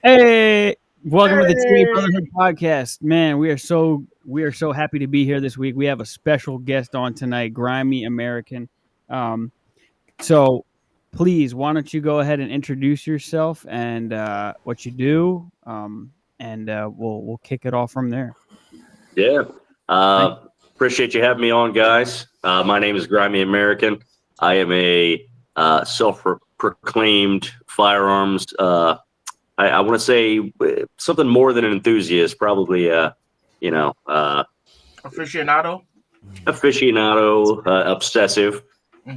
Hey, welcome to the Team Brotherhood podcast. Man, we are so happy to be here this week. We have a special guest on tonight, Grimey American. So please, why don't you go ahead and introduce yourself and what you do, and we'll kick it off from there. Yeah. Appreciate you having me on, guys. My name is Grimey American. I am a self-proclaimed firearms. I want to say something more than an enthusiast, probably. Aficionado, obsessive.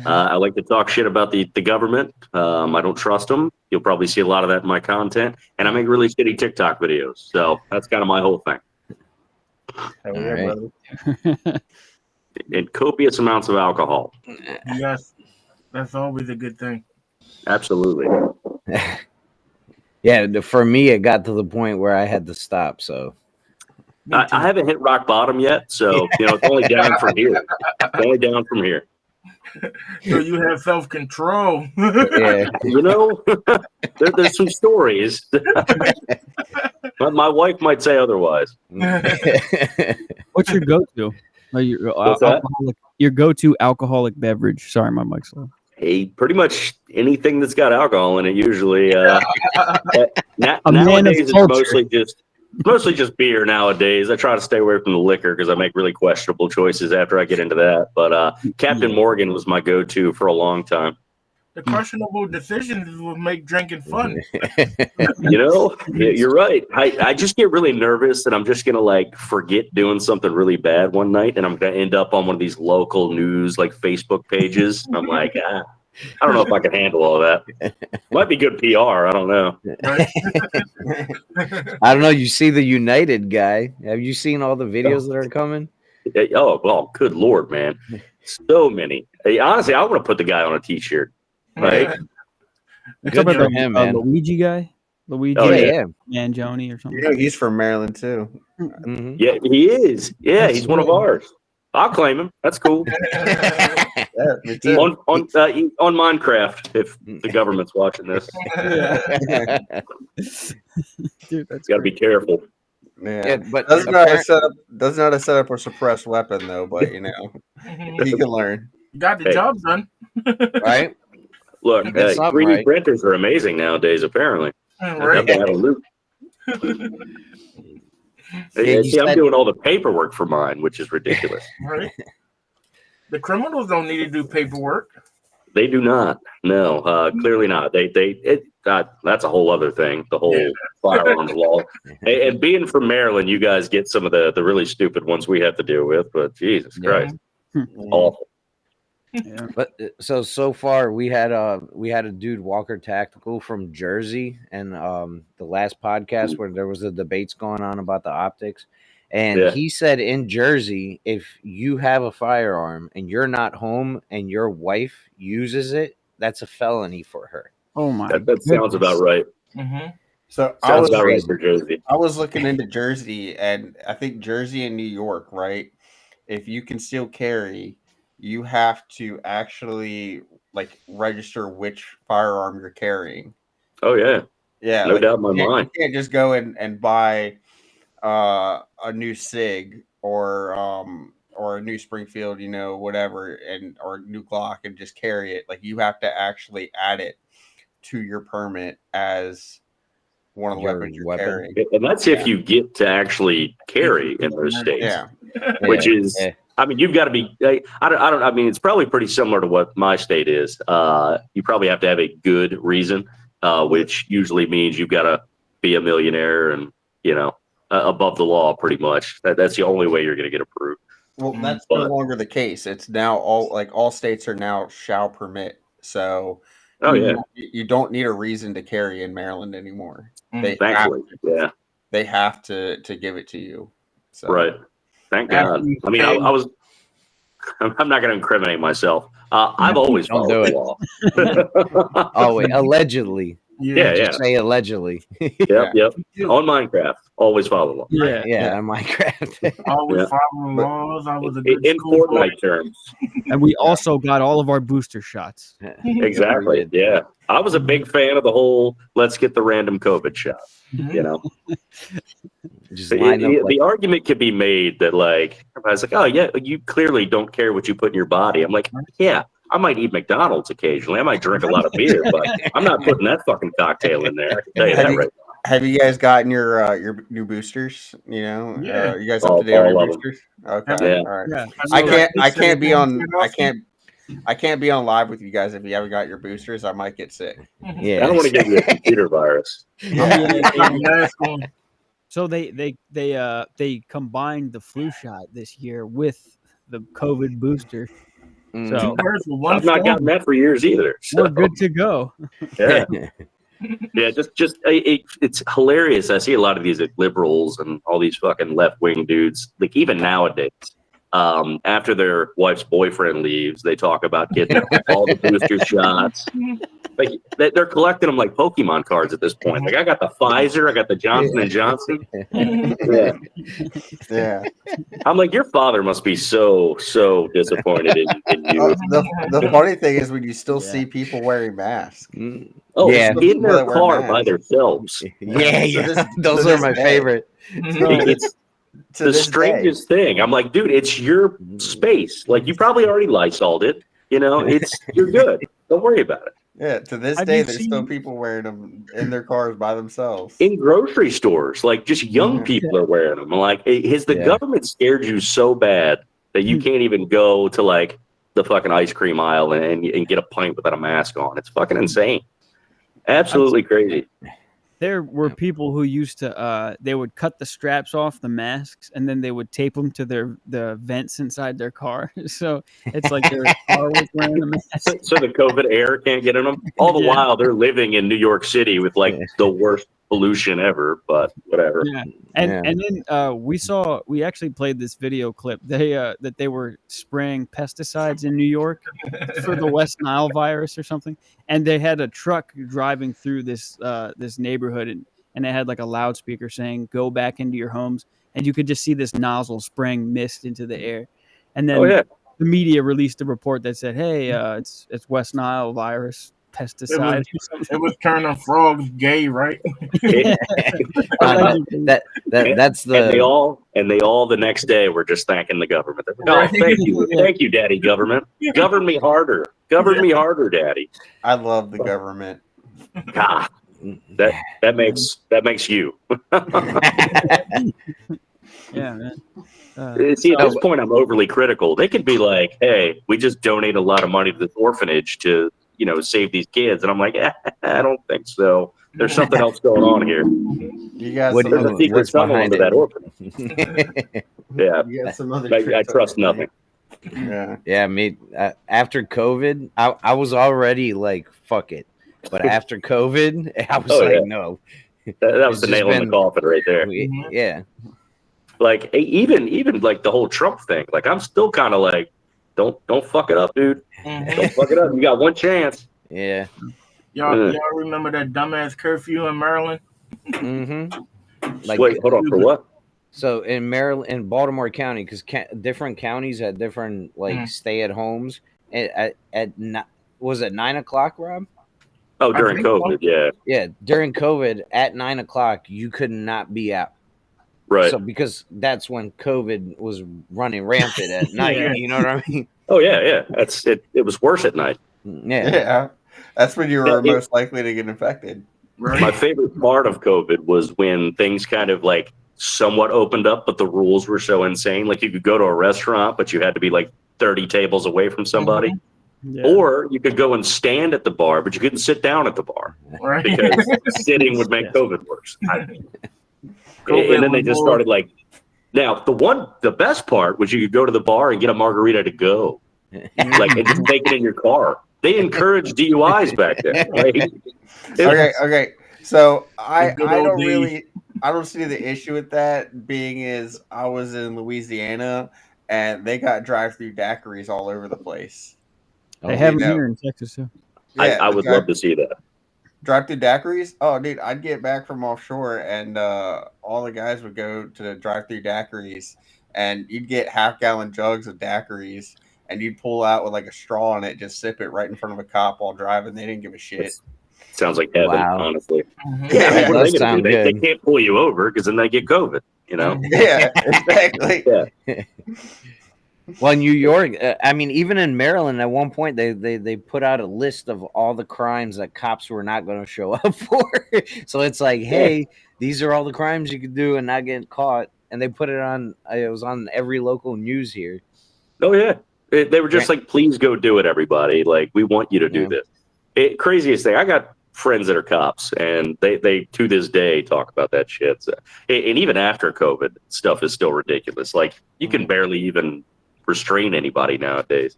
I like to talk shit about the government. I don't trust them. You'll probably see a lot of that in my content, and I make really shitty TikTok videos. So that's kind of my whole thing. And copious amounts of alcohol. Yes, that's always a good thing. Absolutely. Yeah, for me, it got to the point where I had to stop. So I haven't hit rock bottom yet. So, it's only down from here. So you have self-control. yeah, There's some stories. My wife might say otherwise. What's your go-to? Your go-to alcoholic beverage? Sorry, my mic's low. Hey, pretty much anything that's got alcohol in it. Usually, nowadays it's mostly just beer. Nowadays, I try to stay away from the liquor because I make really questionable choices after I get into that. But Captain Morgan was my go-to for a long time. The questionable decisions will make drinking fun. You're right. I just get really nervous that I'm just gonna forget doing something really bad one night, and I'm gonna end up on one of these local news Facebook pages. I'm like, I don't know if I can handle all that. Might be good PR. I don't know. I don't know. You see the United guy? Have you seen all the videos that are coming? Oh well, good Lord, man, so many. Hey, honestly, I want to put the guy on a T-shirt. Right. Good for him, man. Luigi guy? Luigi? Oh, yeah. Mangione or something? He's from Maryland, too. Mm-hmm. Yeah, he is. Yeah, he's one of ours. I'll claim him. That's cool. On Minecraft, if the government's watching this. Dude, that's got to be careful. Yeah, but doesn't know how to set up a suppressed weapon, though, but, he can learn. You got the job done. Right? Look, 3D printers are amazing nowadays, apparently. Right. Have a loop. I'm doing all the paperwork for mine, which is ridiculous. Right. The criminals don't need to do paperwork. They do not. No, clearly not. That's a whole other thing, the whole firearms law. And being from Maryland, you guys get some of the really stupid ones we have to deal with, but Jesus Christ. Awful. Yeah. But so far we had a dude Walker Tactical from Jersey, and the last podcast where there was the debates going on about the optics, and he said in Jersey, if you have a firearm and you're not home and your wife uses it, that's a felony for her. Oh my! That sounds about right. Mm-hmm. So sounds about right for Jersey. I was looking into Jersey, and I think Jersey and New York, right? If you can still carry, you have to actually register which firearm you're carrying. Oh yeah, no doubt in my mind. You can't just go and buy a new SIG or a new Springfield, whatever, or a new Glock and just carry it. You have to actually add it to your permit as one of the weapons you're carrying. And that's if you get to actually carry in those states. Yeah. Which is. I mean, you've got to be. I mean, it's probably pretty similar to what my state is. You probably have to have a good reason, which usually means you've got to be a millionaire and above the law, pretty much. That's the only way you're going to get approved. Well, that's no longer the case. It's now all states are now shall permit. So, you don't need a reason to carry in Maryland anymore. They have to give it to you. So. Right. Thank God. I mean, I'm not going to incriminate myself. I've always followed the law. Always, allegedly. Yeah, Just say allegedly. Yep. On Minecraft, always follow them. Yeah, on Minecraft. Always Yeah. following laws. I was a good In school boy. Fortnite terms, And we also got all of our booster shots. exactly. Yeah, I was a big fan of the whole "let's get the random COVID shot." You know, Just line up the argument could be made that like everybody's like, "Oh yeah, you clearly don't care what you put in your body." I'm like, yeah. I might eat McDonald's occasionally. I might drink a lot of beer, but I'm not putting that fucking cocktail in there. I can tell you that right now. Have you guys gotten your new boosters? You know, Yeah. you guys up to date on All your of them. boosters? Okay, Yeah. all right. Yeah. I can't be on live with you guys if you haven't got your boosters. I might get sick. Yeah. I don't want to give you a computer virus. So they combined the flu shot this year with the COVID booster. So I've not gotten that for years either. So. We're good to go. Yeah. Yeah, it's hilarious. I see a lot of these liberals and all these fucking left wing dudes. Like even nowadays, after their wife's boyfriend leaves, they talk about getting all the booster shots. Like they're collecting them like Pokemon cards at this point. Like I got the Pfizer, I got the Johnson and Johnson. Yeah. I'm like, your father must be so disappointed in you. The funny thing is when you still see people wearing masks. Oh, yeah, in their car by themselves. Yeah. Those are my favorite. It's the strangest thing. I'm like, dude, it's your space. Like you probably already Lysoled it. You know, you're good. Don't worry about it. Yeah, to this day, there's still people wearing them in their cars by themselves. In grocery stores, like just young people are wearing them. Like, has the government scared you so bad that you can't even go to like the fucking ice cream aisle and get a pint without a mask on? It's fucking insane. Absolutely crazy. There were people who used to they would cut the straps off the masks and then they would tape them to the vents inside their car. So it's like their car was wearing a mask. So the COVID air can't get in them. All the while they're living in New York City with like the worst pollution ever, but whatever. Yeah. And then we actually played this video clip. That they were spraying pesticides in New York for the West Nile virus or something. And they had a truck driving through this neighborhood and it had like a loudspeaker saying, "Go back into your homes." And you could just see this nozzle spraying mist into the air. And then the media released a report that said, "Hey, it's West Nile virus pesticide." It was turning frogs gay, right? That's the and they all the next day were just thanking the government. Oh, thank you, Daddy government. Govern me harder. Govern me harder, Daddy. I love the government. God, that makes you. Yeah, man. See, at this point, I'm overly critical. They could be like, "Hey, we just donate a lot of money to this orphanage to, save these kids," and I'm like, I don't think so. There's something else going on here. You got there's a secret tunnel under that orphanage. Yeah, you got some other I trust nothing. Yeah, me. After COVID, I was already like, fuck it. But after COVID, I was no. That was the nail in the coffin right there. Yeah. Like even like the whole Trump thing. Like I'm still kind of like, don't fuck it up, dude. Don't fuck it up. You got one chance. Yeah. Y'all remember that dumbass curfew in Maryland? Mm-hmm. Like, wait, hold on, for what? So in Maryland, in Baltimore County, because different counties had different stay-at-homes. Was it 9 o'clock, Rob? Oh, during COVID, yeah. During COVID, at 9 o'clock, you could not be out. Right. So because that's when COVID was running rampant at night. You know what I mean? Oh yeah. It was worse at night. Yeah. That's when you were most likely to get infected. Right. My favorite part of COVID was when things kind of like somewhat opened up, but the rules were so insane. Like you could go to a restaurant, but you had to be like 30 tables away from somebody. Yeah. Or you could go and stand at the bar, but you couldn't sit down at the bar because sitting would make COVID worse. And then they just started like, now the best part was you could go to the bar and get a margarita to go, like and just take it in your car. They encouraged DUIs back then. Right? Okay. So I don't see the issue with that being is I was in Louisiana and they got drive-through daiquiris all over the place. They have them here in Texas too. I would love to see that. Drive-through daiquiris? Oh, dude, I'd get back from offshore, and all the guys would go to the drive-through daiquiris, and you'd get half-gallon jugs of daiquiris, and you'd pull out with like a straw in it, just sip it right in front of a cop while driving. They didn't give a shit. Sounds like heaven, Wow. honestly. Mhm. Yeah, I mean, That what are does they going to sound do? They good. can't pull you over because then they get COVID. You know? Yeah, exactly. Yeah. Well, New York, I mean, even in Maryland, at one point they put out a list of all the crimes that cops were not going to show up for. So it's like, hey, these are all the crimes you could do and not get caught. And they put it on. It was on every local news here. Oh yeah, they were just like, please go do it, everybody. Like, we want you to do this. Craziest thing, I got friends that are cops, and they to this day talk about that shit. So, and even after COVID, stuff is still ridiculous. Like, you can barely even restrain anybody nowadays.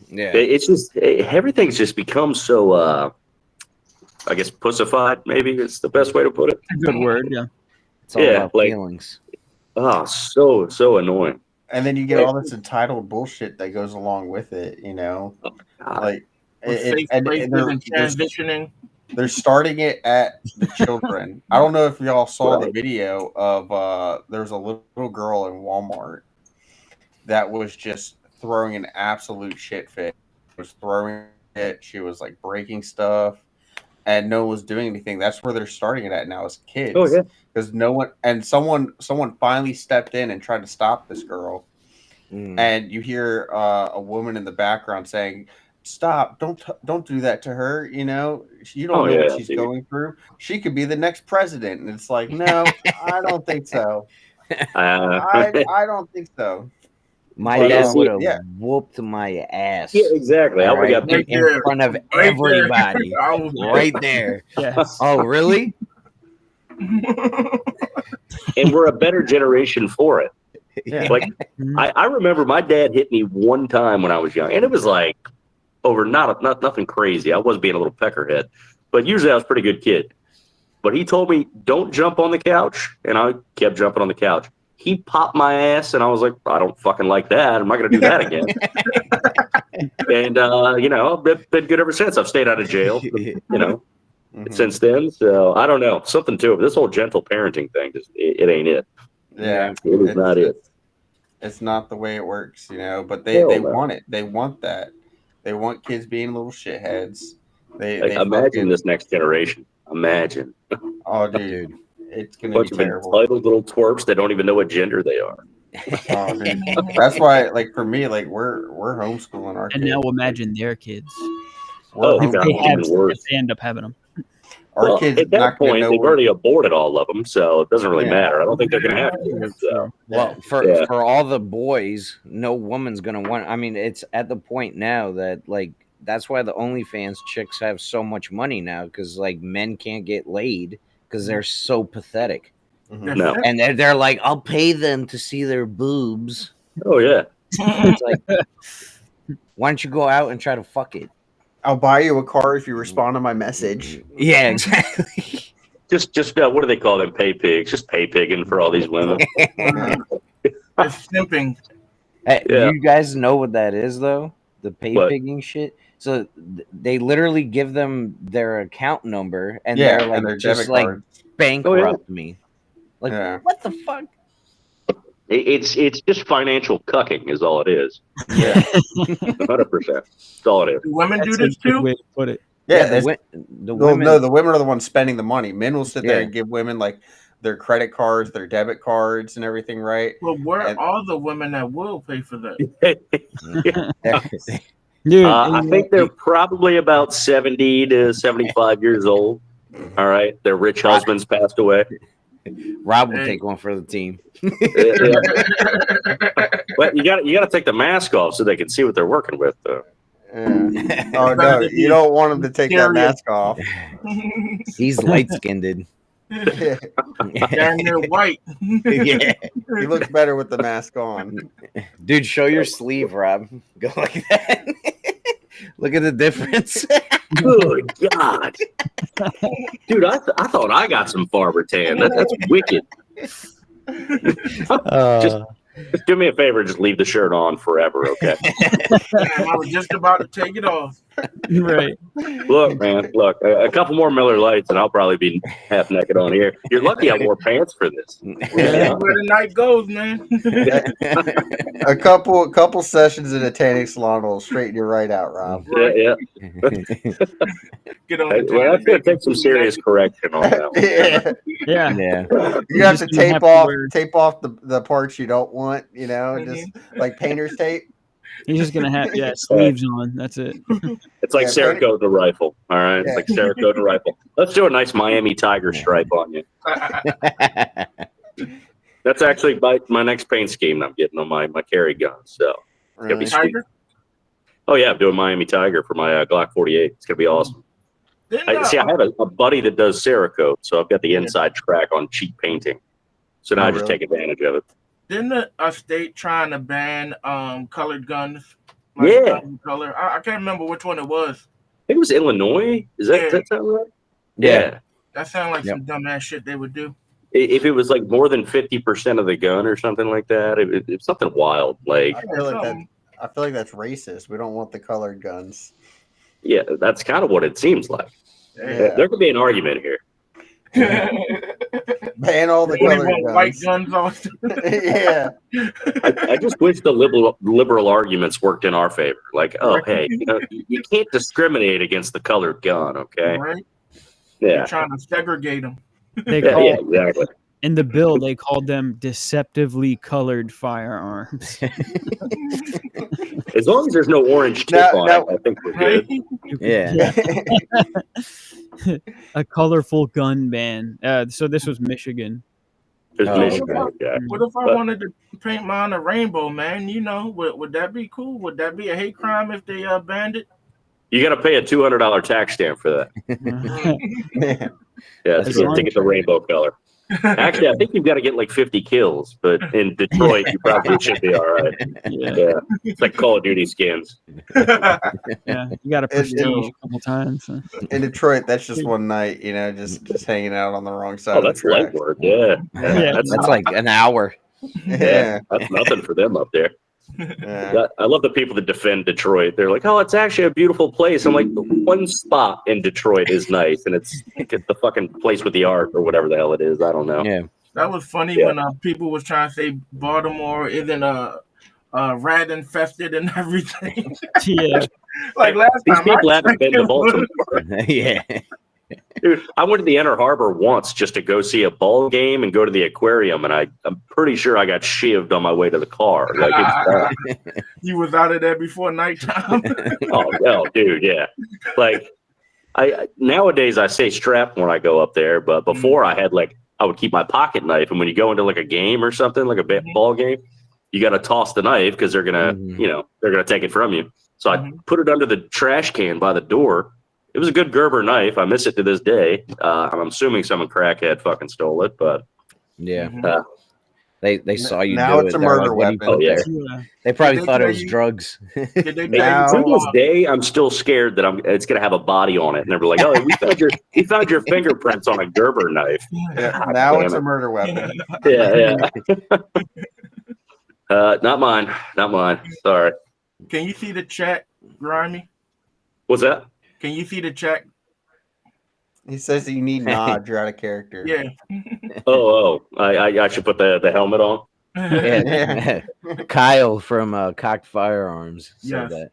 Yeah, It's just everything's just become so I guess pussified, maybe is the best way to put it. Good word. Yeah. it's all about like- feelings. Oh, so annoying. And then you get all this entitled bullshit that goes along with it, you know? Like, With safe and places they're, and transitioning. they're starting it at the children. I don't know if y'all saw the Right. video of there was a little girl in Walmart that was just throwing an absolute shit fit. Was throwing it. She was like breaking stuff, and no one was doing anything. That's where they're starting it at now, as kids. Oh yeah. Because no one, and someone finally stepped in and tried to stop this girl. Mm. And you hear a woman in the background saying, "Stop! Don't do that to her. You know, you don't know what she's going through. She could be the next president." And it's like, no, I don't think so. I don't think so. My But, dad would have yeah. whooped my ass. Yeah, exactly. I would have got Right beat. there. in front of Right everybody, there. I was- right there. Yes. Oh, really? And we're a better generation for it. Yeah. Like, I remember my dad hit me one time when I was young, and it was like over not nothing crazy. I was being a little peckerhead, but usually I was a pretty good kid. But he told me, don't jump on the couch, and I kept jumping on the couch. He popped my ass, and I was like, I don't fucking like that. I'm not going to do that again. And, you know, I've been good ever since. I've stayed out of jail, you know, since then. So I don't know. Something to it. This whole gentle parenting thing, just it ain't it. Yeah, It is not it. It's not the way it works, you know. But they want it. They want that. They want kids being little shitheads. They imagine this next generation. Imagine. Oh, dude, it's gonna Bunch be of terrible. entitled little twerps that don't even know what gender they are. Oh, dude. That's why, like, for me, like, we're homeschooling our And kids. now imagine their kids. Oh, If God, they, even have, worse. if they end up having them. Our Well, kids at that not gonna point, know they've where- already aborted all of them, so it doesn't really Yeah. matter. I don't think they're going to have to. So. Well, Yeah. for all the boys, no woman's gonna want. I mean, it's at the point now that like that's why the OnlyFans chicks have so much money now because like men can't get laid because they're so pathetic, Mhm. No. and they're like, I'll pay them to see their boobs. Oh, yeah. It's like, why don't you go out and try to fuck it? I'll buy you a car if you respond to my message. Yeah, exactly. Just what do they call them? Pay pigs. Just pay pigging for all these women. It's simping. Hey, Yeah. You guys know what that is, though? The pay What? pigging shit. So they literally give them their account number, and Yeah, they're like, and their just debit like card. bankrupt me. Like, Yeah. what the fuck? It's just financial cucking is all it is. Yeah, 100%. That's all it is. Do women do That's a this good too? way to put it. yeah. the, it's- the well, women. no, the women are the ones spending the money. Men will sit there Yeah. and give women like their credit cards, their debit cards, and everything. Right? Well, where And- are the women that will pay for that? Dude, I think they're probably about 70 to 75 years old. All right. Their rich husbands passed away. Rob will Hey. take one for the team. But you got to take the mask off so they can see what they're working with, though. Yeah. Oh no, you don't want them to take that Scary. mask off. He's light skinned. Damn near white. Yeah. He looks better with the mask on. Dude, show your sleeve, Rob. Go like that. Look at the difference. Good God. Dude, I thought I got some farmer tan. That's wicked. Just do me a favor, just leave the shirt on forever, okay? Damn, I was just about to take it off. Right. Look, man, look, a couple more Miller Lights and I'll probably be half naked on here. You're lucky I wore pants for this. Where the night goes, man. A couple sessions in a tanning salon will straighten you right out, Rob. Yeah. Get on Well, the that's going to take some serious correction on that one. Yeah. Yeah. You have to just gonna tape have to off wear- the parts you don't want, just like painter's tape. He's just gonna have sleeves on. That's it. It's like Yeah, Saratoga rifle. All right. It's like Saratoga rifle. Let's do a nice Miami Tiger stripe on you. That's actually my next paint scheme I'm getting on my carry gun. So it's going to be sweet. Tiger? Oh, yeah. I'm doing Miami Tiger for my Glock 48. It's going to be awesome. I have a buddy that does Cerakote, so I've got the inside track on cheap painting. So now I just take advantage of it. Didn't a state trying to ban colored guns? Color. I can't remember which one it was. I think it was Illinois. Does that sound right? Yeah. That sounded like some dumbass shit they would do. If it was like more than 50% of the gun or something like that, it's something wild. Like I feel like that's racist. We don't want the colored guns. Yeah, that's kind of what it seems like. Yeah. There could be an argument here. Ban all the colored guns. White guns also. Yeah. I just wish the liberal arguments worked in our favor. Like, hey, you can't discriminate against the colored gun, okay? Right? Yeah. You're trying to segregate them. Yeah, exactly. In the bill, they called them deceptively colored firearms. As long as there's no orange tip on it, I think we're good. Yeah. A colorful gun ban. So this was Michigan. There's Michigan, What if I wanted to paint mine a rainbow, man? Would that be cool? Would that be a hate crime if they banned it? You got to pay a $200 tax stamp for that. Yeah, it's going to get the rainbow color. Actually, I think you've got to get like 50 kills, but in Detroit, you probably should be all right. Yeah. It's like Call of Duty skins. Yeah, you got to prestige a couple times. In Detroit, that's just one night, just hanging out on the wrong side. Oh, that's light work. Yeah. That's like an hour. Yeah. That's nothing for them up there. Yeah. I love the people that defend Detroit. They're like, oh, it's actually a beautiful place. I'm like, one spot in Detroit is nice, and it's the fucking place with the art or whatever the hell it is. I don't know. Yeah. That was funny when people was trying to say Baltimore isn't rat infested and everything. Yeah. Like last These time, people haven't been to Baltimore. Yeah. Dude, I went to the Inner Harbor once just to go see a ball game and go to the aquarium, and I'm pretty sure I got shivved on my way to the car. Like, it's you was out of there before nighttime. oh no, dude, yeah. Like, I nowadays I say strap when I go up there, but before I would keep my pocket knife, and when you go into like a game or something, like a ball game, you got to toss the knife because they're gonna, they're gonna take it from you. So I put it under the trash can by the door. It was a good Gerber knife. I miss it to this day. I'm assuming some crackhead fucking stole it, but yeah, they saw you now do it's it. a They're murder like, weapon. Oh, yeah. They probably thought it was drugs. Did they to this day, I'm still scared that it's gonna have a body on it, and they're like, "Oh, we found your fingerprints on a Gerber knife." Yeah, now it's a murder weapon. Yeah. Not mine. Sorry. Can you see the chat, Grimey? What's that? Can you see the chat? He says that you need nods. You're out of character. Yeah. I should put the helmet on. Yeah. Kyle from Cocked Firearms said that.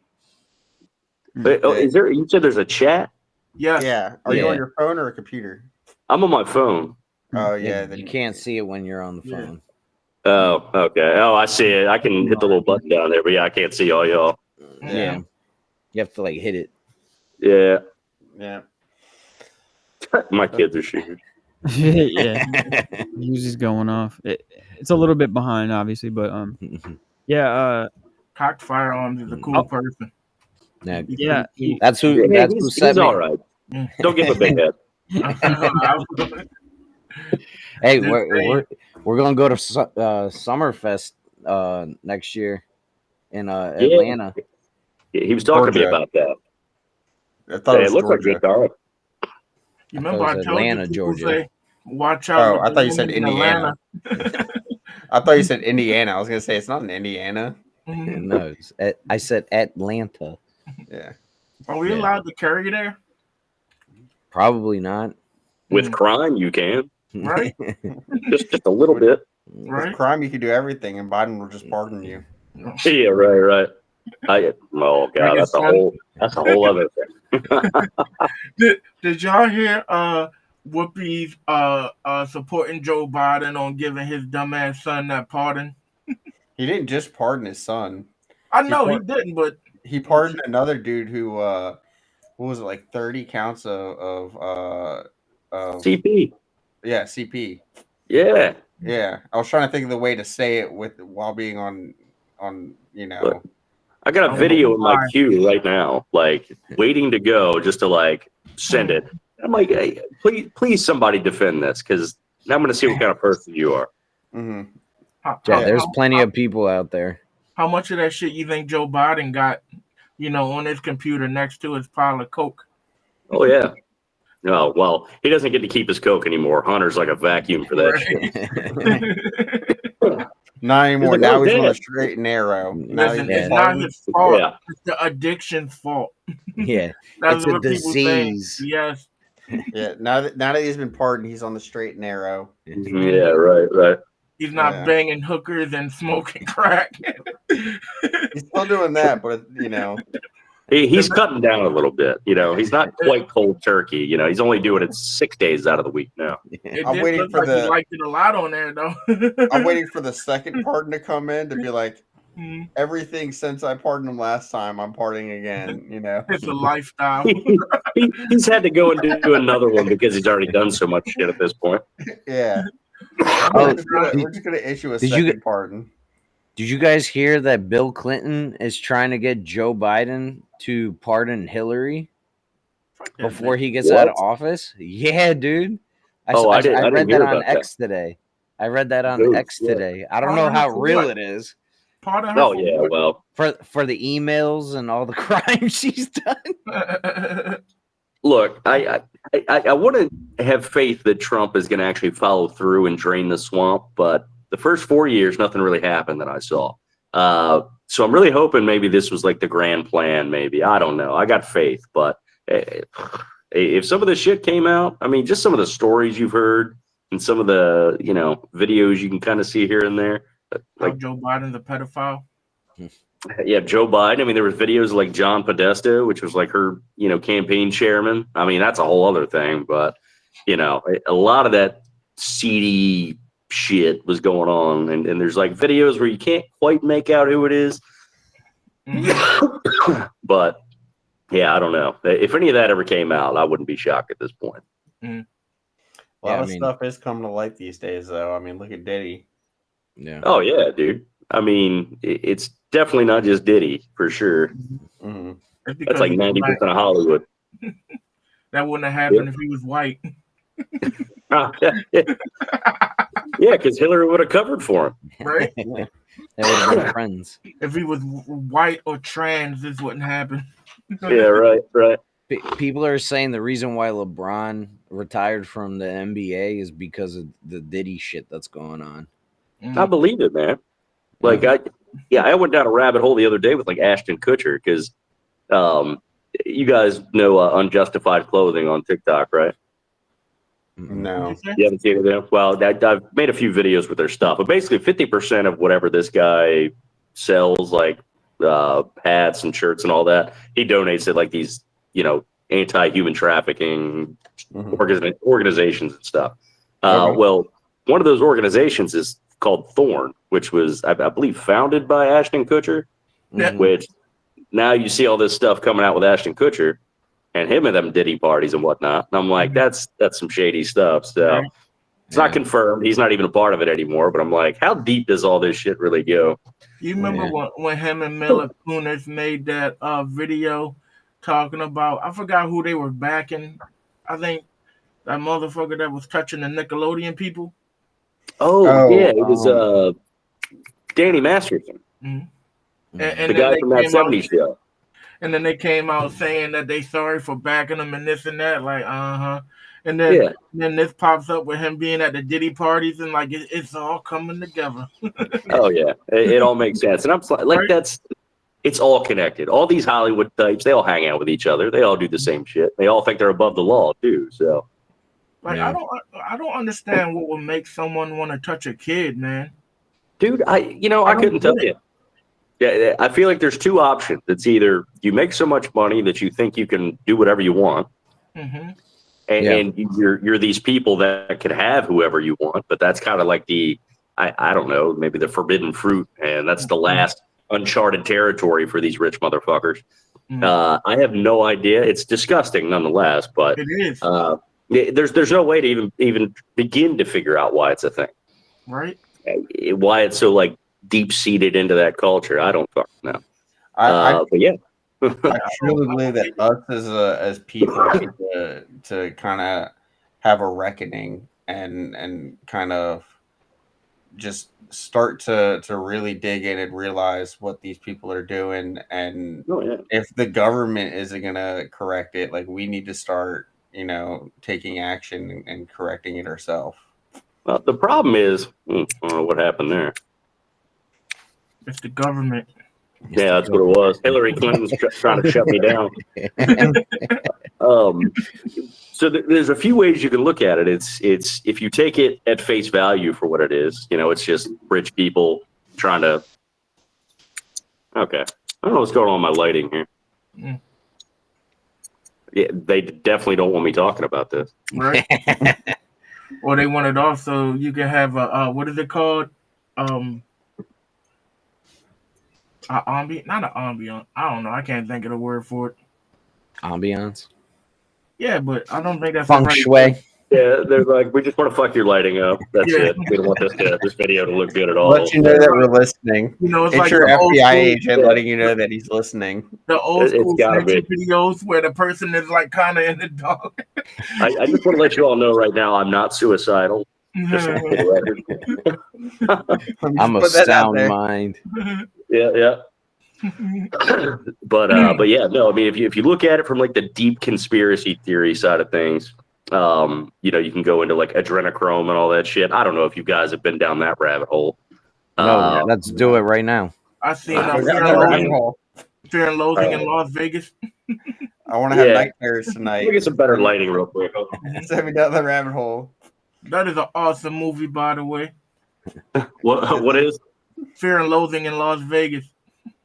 Wait, is there? You said there's a chat? Yes. Yeah. Are you on your phone or a computer? I'm on my phone. Oh yeah. Then You can't see it when you're on the phone. Oh, okay. Oh, I see it. I can hit the little button down there, but yeah, I can't see all y'all. Yeah. You have to hit it. Yeah. Yeah. My kids are shooting. Yeah. Music's going off. It's a little bit behind, obviously, but yeah. Cocked Firearms is a cool person. Yeah. That's who. That's who said he's all right. Don't give him a big head. Hey, we're gonna go to Summerfest next year in Atlanta. Yeah, he was talking to me about that. I thought it looks like good dog. You remember I told Atlanta, you Georgia. Say, watch out. Oh, I thought you said Indiana. I thought you said Indiana. I was gonna say it's not in Indiana. No, I said Atlanta. Yeah. Are we allowed to carry there? Probably not. With crime, you can. Right? just a little bit. Right? With crime, you can do everything, and Biden will just pardon you. Yeah, right. Oh god, that's a whole other thing. Did y'all hear Whoopi's supporting Joe Biden on giving his dumbass son that pardon? He didn't just pardon his son. I know he didn't, but he pardoned another dude who what was it, like 30 counts of CP. Yeah, CP. Yeah. Yeah. I was trying to think of the way to say it while being on Look, I got a video in my queue right now, like waiting to go just to like send it. I'm like, hey, please somebody defend this, because now I'm going to see what kind of person you are. Mm-hmm. Yeah, there's plenty of people out there. How much of that shit you think Joe Biden got, on his computer next to his pile of coke? Oh yeah. No, well, he doesn't get to keep his coke anymore. Hunter's like a vacuum for that shit. Not anymore. Like, now he's on the straight and narrow. It's not his fault. Yeah. It's the addiction's fault. Yeah, That's it's what a disease. Yes. Yeah. Now that he's been pardoned, he's on the straight and narrow. Yeah. Right. He's not banging hookers and smoking crack. He's still doing that, but he's cutting down a little bit. He's not quite cold turkey. He's only doing it 6 days out of the week now. I'm waiting for he liked it a lot on there, though. I'm waiting for the second pardon to come in to be like, everything since I pardoned him last time, I'm pardoning again. It's a lifestyle. He's had to go and do another one because he's already done so much shit at this point. Yeah. We're just gonna issue a second pardon. Did you guys hear that Bill Clinton is trying to get Joe Biden to pardon Hillary before he gets out of office? Yeah, dude. I read that on X today. I read that on X today. I don't know how real it is. Oh yeah, well, for the emails and all the crimes she's done. Look, I want to have faith that Trump is going to actually follow through and drain the swamp, but the first 4 years, nothing really happened that I saw. So I'm really hoping maybe this was like the grand plan. Maybe, I don't know. I got faith, but if some of the shit came out, I mean, just some of the stories you've heard and some of the videos you can kind of see here and there, like Joe Biden's a pedophile. Yeah, Joe Biden. I mean, there was videos like John Podesta, which was like her, campaign chairman. I mean, that's a whole other thing. But, a lot of that seedy shit was going on. And there's like videos where you can't quite make out who it is. But, yeah, I don't know. If any of that ever came out, I wouldn't be shocked at this point. A lot of stuff is coming to light these days, though. I mean, look at Diddy. Yeah. Oh, yeah, dude. I mean, it's definitely not just Diddy, for sure. Mm-hmm. That's like 90% of Hollywood. That wouldn't have happened if he was white. Yeah, because Hillary would have covered for him. Right? They would have been friends. If he was white or trans, this wouldn't happen. Yeah, right. People are saying the reason why LeBron retired from the NBA is because of the Diddy shit that's going on. I believe it, man. Like I went down a rabbit hole the other day with like Ashton Kutcher because you guys know Unjustified Clothing on TikTok, right? No. You haven't seen it there? Well, I've made a few videos with their stuff, but basically 50% of whatever this guy sells, like hats and shirts and all that, he donates to like these, anti-human trafficking organizations and stuff. Well, one of those organizations is called Thorn, which was, I believe, founded by Ashton Kutcher, which now you see all this stuff coming out with Ashton Kutcher and him at them Diddy parties and whatnot. And I'm like, that's some shady stuff. So it's not confirmed. He's not even a part of it anymore. But I'm like, how deep does all this shit really go? You remember when him and Mila Kunis made that video talking about, I forgot who they were backing. I think that motherfucker that was touching the Nickelodeon people. Oh yeah, it was Danny Masterson, and the guy from that '70s show. And then they came out saying that they sorry for backing him and this and that, like And then this pops up with him being at the Diddy parties and like it's all coming together. Oh yeah, it all makes sense. And I'm like, It's all connected. All these Hollywood types, they all hang out with each other. They all do the same shit. They all think they're above the law too. So, like, I don't understand what would make someone want to touch a kid, man. dude, I couldn't tell you. Yeah, I feel like there's two options. It's either you make so much money that you think you can do whatever you want, Mm-hmm. and you're these people that could have whoever you want, but that's kind of like I don't know, maybe the forbidden fruit, and that's the last uncharted territory for these rich motherfuckers. I have no idea. It's disgusting nonetheless, but It is. There's no way to even begin to figure out why it's a thing, right? Why it's so like deep seated into that culture. I don't fucking know. But yeah. I truly believe that us as people need to kind of have a reckoning and kind of just start to really dig in and realize what these people are doing. And if the government isn't going to correct it, like we need to start, taking action and correcting it ourselves. Well, the problem is, what happened there? It's the government. Yeah, that's what it was. Hillary Clinton's trying to shut me down. So there's a few ways you can look at it. It's if you take it at face value for what it is, it's just rich people trying to. Okay, I don't know what's going on with my lighting here. Yeah, they definitely don't want me talking about this. Right. Or they want it off so you can have a what is it called? Not an ambient. I don't know. I can't think of the word for it. Ambiance. Yeah, but I don't think that's Feng shui. Yeah, they're like, we just want to fuck your lighting up. That's it. We don't want this video to look good at all. Let you know that we're listening. It's like your FBI agent letting you know that he's listening. The old school videos where the person is like kind of in the dark. I just want to let you all know right now, I'm not suicidal. I'm a sound mind. Yeah. But yeah, no. I mean, if you look at it from like the deep conspiracy theory side of things, you can go into like adrenochrome and all that shit. I don't know if you guys have been down that rabbit hole. No, let's do it right now. I seen Fear and Loathing in Las Vegas. I want to have nightmares tonight. Look at some better lighting real quick. Send me down the rabbit hole. That is an awesome movie, by the way. What is? Fear and Loathing in Las Vegas.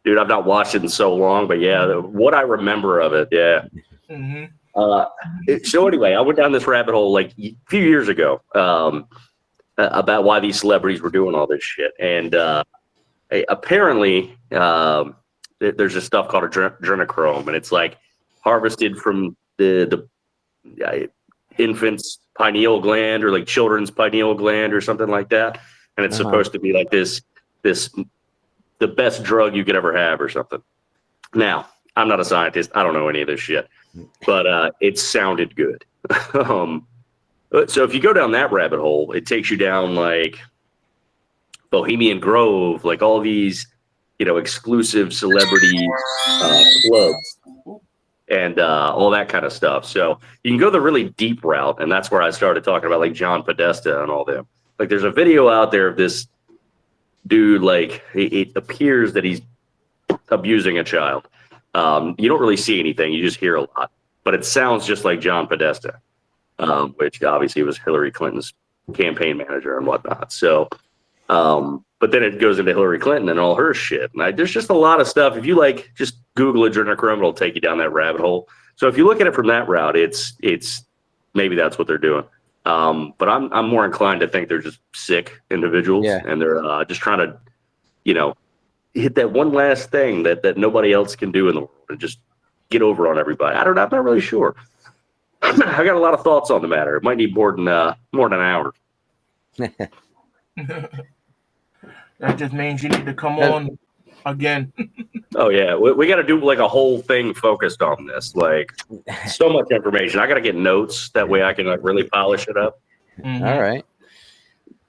Dude, I've not watched it in so long, but yeah, what I remember of it, yeah. Mm-hmm. So anyway, I went down this rabbit hole like a few years ago about why these celebrities were doing all this shit, and apparently there's this stuff called adrenochrome, and it's like harvested from the infant's pineal gland or like children's pineal gland or something like that, and it's supposed to be like this the best drug you could ever have or something. Now, I'm not a scientist. I don't know any of this shit, but it sounded good. So if you go down that rabbit hole, it takes you down like Bohemian Grove, like all these, exclusive celebrity clubs and all that kind of stuff. So you can go the really deep route, and that's where I started talking about like John Podesta and all them. Like there's a video out there of this dude, like it appears that he's abusing a child. You don't really see anything, you just hear a lot, but it sounds just like John Podesta, which obviously was Hillary Clinton's campaign manager and whatnot. So but then it goes into Hillary Clinton and all her shit, and there's just a lot of stuff. If you like just Google adrenochrome, it'll take you down that rabbit hole. So if you look at it from that route, it's maybe that's what they're doing. But I'm more inclined to think they're just sick individuals, and they're just trying to, hit that one last thing that nobody else can do in the world and just get over on everybody. I'm not really sure. I got a lot of thoughts on the matter. It might need more than an hour. That just means you need to come on again. Oh yeah, we got to do like a whole thing focused on this. Like so much information. I got to get notes that way I can like really polish it up. Mm-hmm. All right.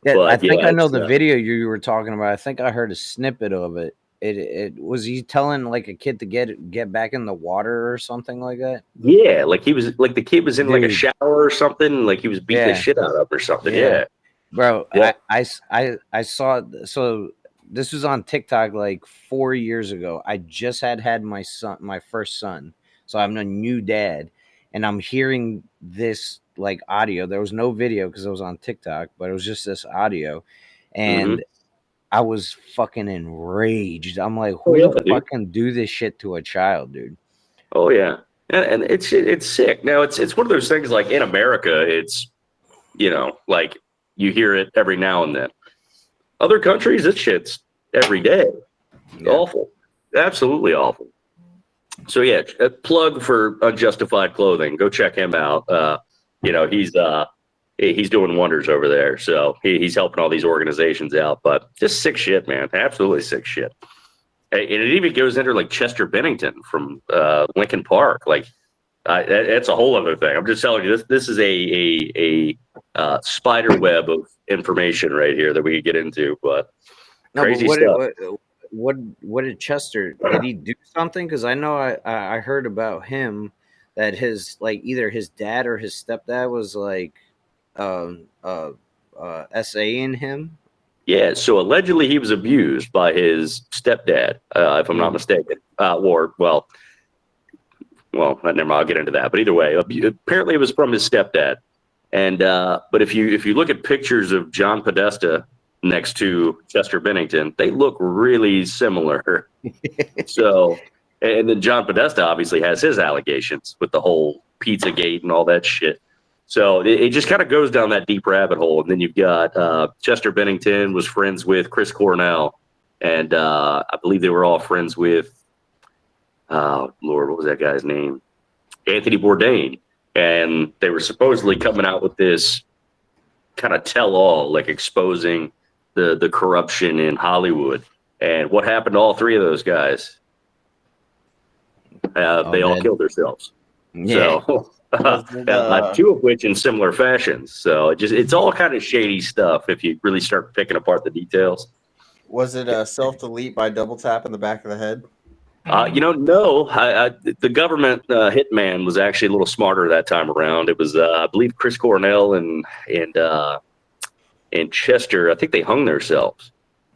Yeah, I think I know the video you were talking about. I think I heard a snippet of it. It was he telling like a kid to get back in the water or something like that. Yeah, like he was like the kid was in like a shower or something. Like he was beating the shit out of or something. Yeah. Bro, yeah. I saw. So this was on TikTok like 4 years ago. I just had my first son, so I'm a new dad, and I'm hearing this like audio. There was no video because it was on TikTok, but it was just this audio, and I was fucking enraged. I'm like, who the fuck can do this shit to a child, dude? Oh yeah, and it's sick. Now it's one of those things like in America, it's like you hear it every now and then. Other countries, this shit's every day. It's awful, absolutely awful. So yeah, a plug for Unjustified Clothing. Go check him out. He's doing wonders over there. So he's helping all these organizations out. But just sick shit, man. Absolutely sick shit. And it even goes into like Chester Bennington from Lincoln Park. Like that's a whole other thing. I'm just telling you, this is a spider web of information right here that we could get into. But crazy stuff. What did Chester? Did he do something? Because I know I heard about him that his like either his dad or his stepdad was like SAing him. Yeah, so allegedly he was abused by his stepdad, if I'm not mistaken. Never mind, I'll get into that. But either way, apparently it was from his stepdad. And but if you look at pictures of John Podesta next to Chester Bennington, they look really similar. So, and then John Podesta obviously has his allegations with the whole Pizzagate and all that shit. So it just kind of goes down that deep rabbit hole. And then you've got Chester Bennington was friends with Chris Cornell. And I believe they were all friends with, Lord, what was that guy's name? Anthony Bourdain. And they were supposedly coming out with this kind of tell-all, like exposing the corruption in Hollywood. And what happened to all three of those guys? They all killed themselves. Yeah. So two of which in similar fashions. So it's all kind of shady stuff if you really start picking apart the details. Was it a self-delete by double tap in the back of the head? No. The government hitman was actually a little smarter that time around. It was, I believe, Chris Cornell and Chester. I think they hung themselves.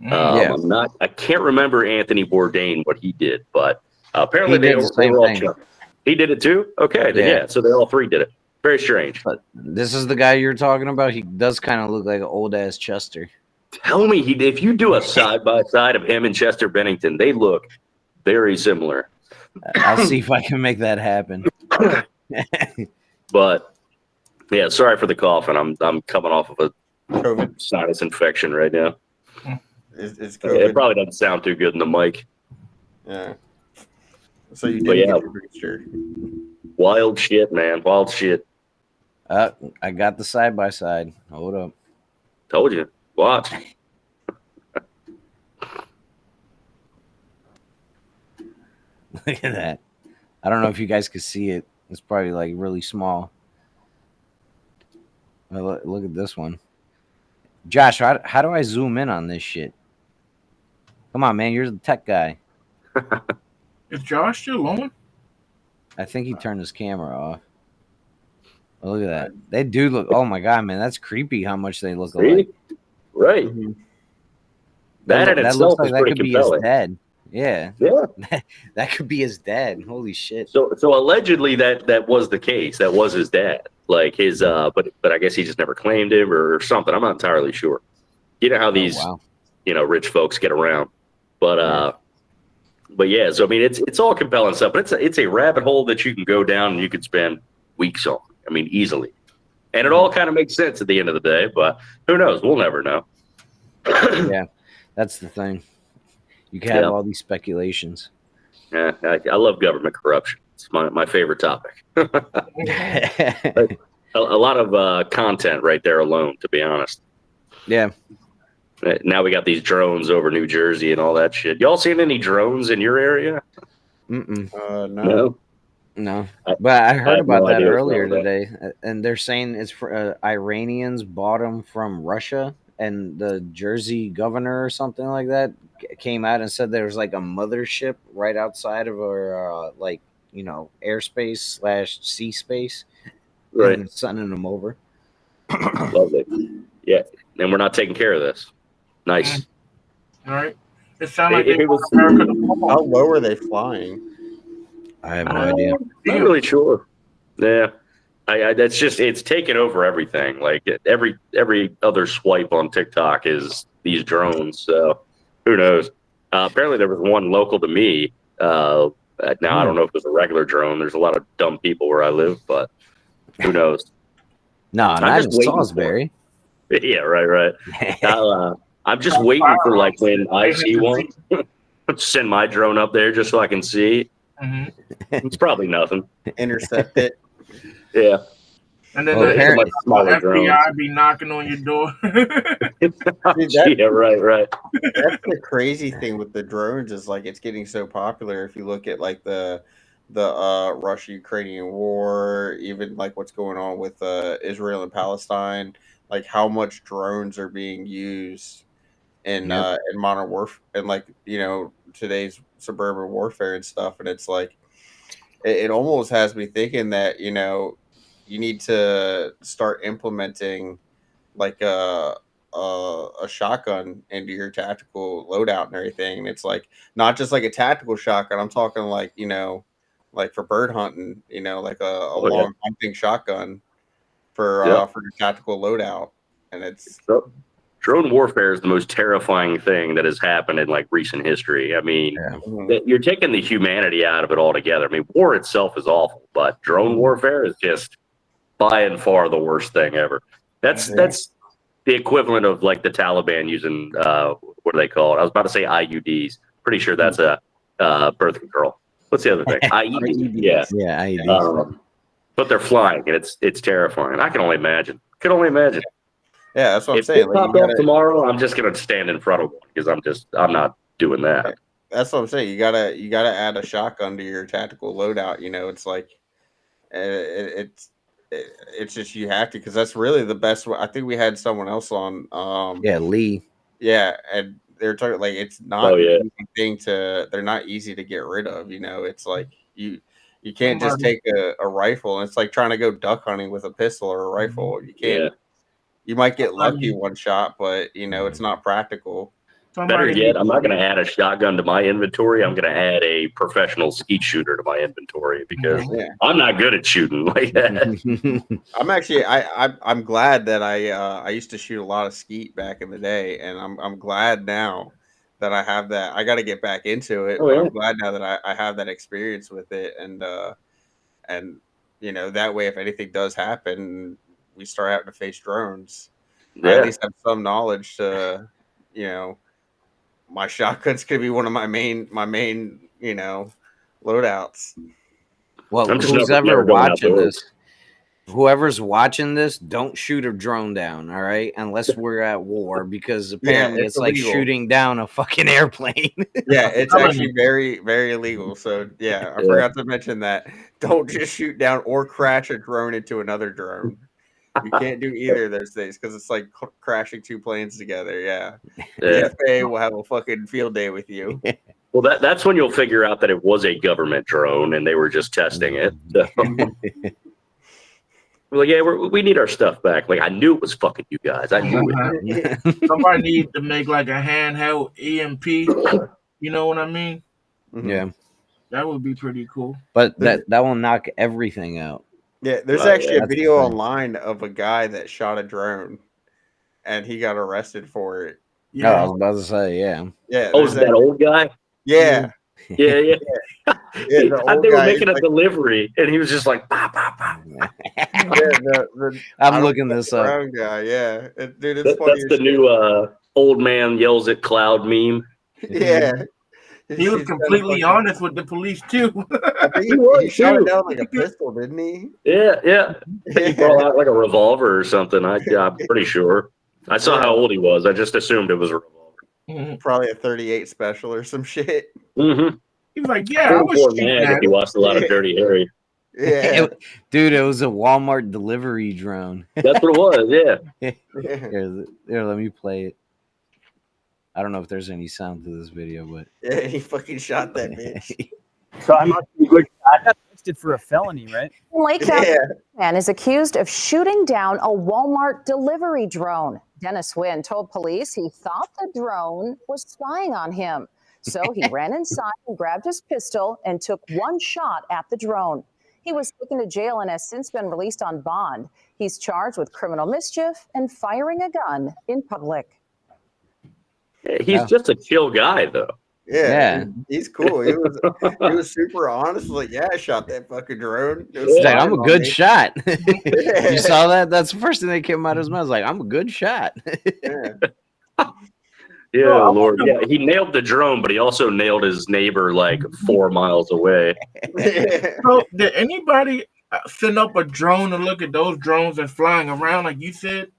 I can't remember Anthony Bourdain what he did, but apparently they were all killed. He did it too? Okay, then so they all three did it. Very strange. But this is the guy you're talking about. He does kind of look like an old ass Chester. Tell me, if you do a side by side of him and Chester Bennington, they look very similar. I'll see if I can make that happen. But yeah, sorry for the cough, and I'm coming off of a COVID sinus infection right now. It's COVID. It probably doesn't sound too good in the mic. Yeah. So you did get your booster. Wild shit, man. Wild shit. I got the side by side. Hold up. Told you. Watch. Look at that. I don't know if you guys could see it. It's probably like really small. Look at this one. Josh, how do I zoom in on this shit? Come on, man. You're the tech guy. Is Josh still on? I think he turned his camera off. Oh, look at that. They do look. Oh, my God, man. That's creepy how much they look alike. Right. Mm-hmm. That looks like is that pretty could compelling. Be his dad. Yeah. Yeah. That could be his dad. Holy shit. So allegedly that was the case. That was his dad. Like his but I guess he just never claimed him or something. I'm not entirely sure. You know how these rich folks get around. But yeah, so I mean it's all compelling stuff, but it's a rabbit hole that you can go down and you could spend weeks on. I mean, easily. And it all kind of makes sense at the end of the day, but who knows? We'll never know. Yeah, that's the thing. You can have all these speculations. Yeah, I love government corruption. It's my favorite topic. a lot of content right there alone, to be honest. Yeah. Now we got these drones over New Jersey and all that shit. Y'all seen any drones in your area? No. But I heard about that earlier today, and they're saying it's for Iranians bought them from Russia, and the Jersey governor or something like that came out and said there was like a mothership right outside of our airspace / sea space, right? And sending them over. Lovely. Yeah, and we're not taking care of this. Nice. All right. It sounded like If they it was, want America to fall. How low are they flying? I have no idea. not really sure. Yeah, that's just it's taken over everything. Like every other swipe on TikTok is these drones. So who knows? Apparently, there was one local to me. Now I don't know if it was a regular drone. There's a lot of dumb people where I live, but who knows? No, I'm not just in waiting for Salisbury. Yeah, right. I'm just waiting for like when I see one, send my drone up there just so I can see. Mhm. It's probably nothing. Intercept it. Yeah. And then Well, the apparently- Much smaller FBI be knocking on your door. Dude, that- Yeah, right. That's the crazy thing with the drones is like it's getting so popular. If you look at like the Russia-Ukrainian war, even like what's going on with Israel and Palestine, like how much drones are being used in modern warfare and like today's suburban warfare and stuff, and it's like it almost has me thinking that you need to start implementing like a shotgun into your tactical loadout and everything. And it's like not just like a tactical shotgun. I'm talking like like for bird hunting. Like a long hunting shotgun for your tactical loadout. And it's drone warfare is the most terrifying thing that has happened in like recent history. I mean, you're taking the humanity out of it altogether. I mean, war itself is awful, but drone warfare is just by and far the worst thing ever. That's the equivalent of like the Taliban using what do they call it? I was about to say IUDs. Pretty sure that's a birth control. What's the other thing? IEDs. Yeah, IEDs. But they're flying, and it's terrifying. I can only imagine. Yeah, that's what I'm if saying. it popped up tomorrow, I'm just gonna stand in front of one because I'm not doing that. That's what I'm saying. You gotta add a shotgun to your tactical loadout. It's like it's just you have to, because that's really the best way. I think we had someone else on. Lee. Yeah, and they're talking like it's not an easy thing they're not easy to get rid of. It's like you can't just take a rifle, and it's like trying to go duck hunting with a pistol or a rifle. You can't. Yeah. You might get lucky one shot, but it's not practical. Better yet, I'm not going to add a shotgun to my inventory. I'm going to add a professional skeet shooter to my inventory because I'm not good at shooting like that. I'm actually I'm glad that I used to shoot a lot of skeet back in the day, and I'm glad now that I have that. I got to get back into it. But I'm glad now that I have that experience with it, and that way if anything does happen, we start having to face drones. I at least have some knowledge to my shotgun's could be one of my main loadouts. Well, whoever's watching this, don't shoot a drone down, all right? Unless we're at war, because apparently it's like shooting down a fucking airplane. Yeah, it's actually very, very illegal. So I forgot to mention that. Don't just shoot down or crash a drone into another drone. You can't do either of those things because it's like crashing two planes together. Yeah. The FAA will have a fucking field day with you. Well, that's when you'll figure out that it was a government drone and they were just testing it. So. We're like, we need our stuff back. Like, I knew it was fucking you guys. I knew it. Somebody needs to make like a handheld EMP. You know what I mean? Yeah. That would be pretty cool. But that will knock everything out. Yeah, there's actually a video online of a guy that shot a drone, and he got arrested for it. Yeah, I was about to say, yeah. Oh, is that old guy? Yeah. Yeah. They were making a delivery, and he was just like, bah, bah, bah. I'm looking this up. Brown guy, yeah. Dude, that's the new old man yells at cloud meme. Yeah. He was completely honest with the police too. I think he shot it down like a pistol, didn't he? Yeah. He brought out like a revolver or something. I'm pretty sure. I saw how old he was. I just assumed it was a revolver. Probably a 38 special or some shit. Mm-hmm. He was like, "Yeah, I was shooting at if you watched a lot of Dirty Harry." Yeah, dude, it was a Walmart delivery drone. That's what it was. Yeah. Here, let me play it. I don't know if there's any sound to this video, but he fucking shot that bitch. So I got arrested for a felony, right? Lake man is accused of shooting down a Walmart delivery drone. Dennis Wynn told police he thought the drone was spying on him. So he ran inside and grabbed his pistol and took one shot at the drone. He was taken to jail and has since been released on bond. He's charged with criminal mischief and firing a gun in public. He's just a chill guy, though. Yeah. He's cool. He was super honest. Like, yeah, I shot that fucking drone. He's like, I'm a good shot. You saw that? That's the first thing that came out of his mouth. Like, I'm a good shot. Yeah, Lord. Yeah, he nailed the drone, but he also nailed his neighbor like 4 miles away. So, did anybody send up a drone to look at those drones that's flying around, like you said?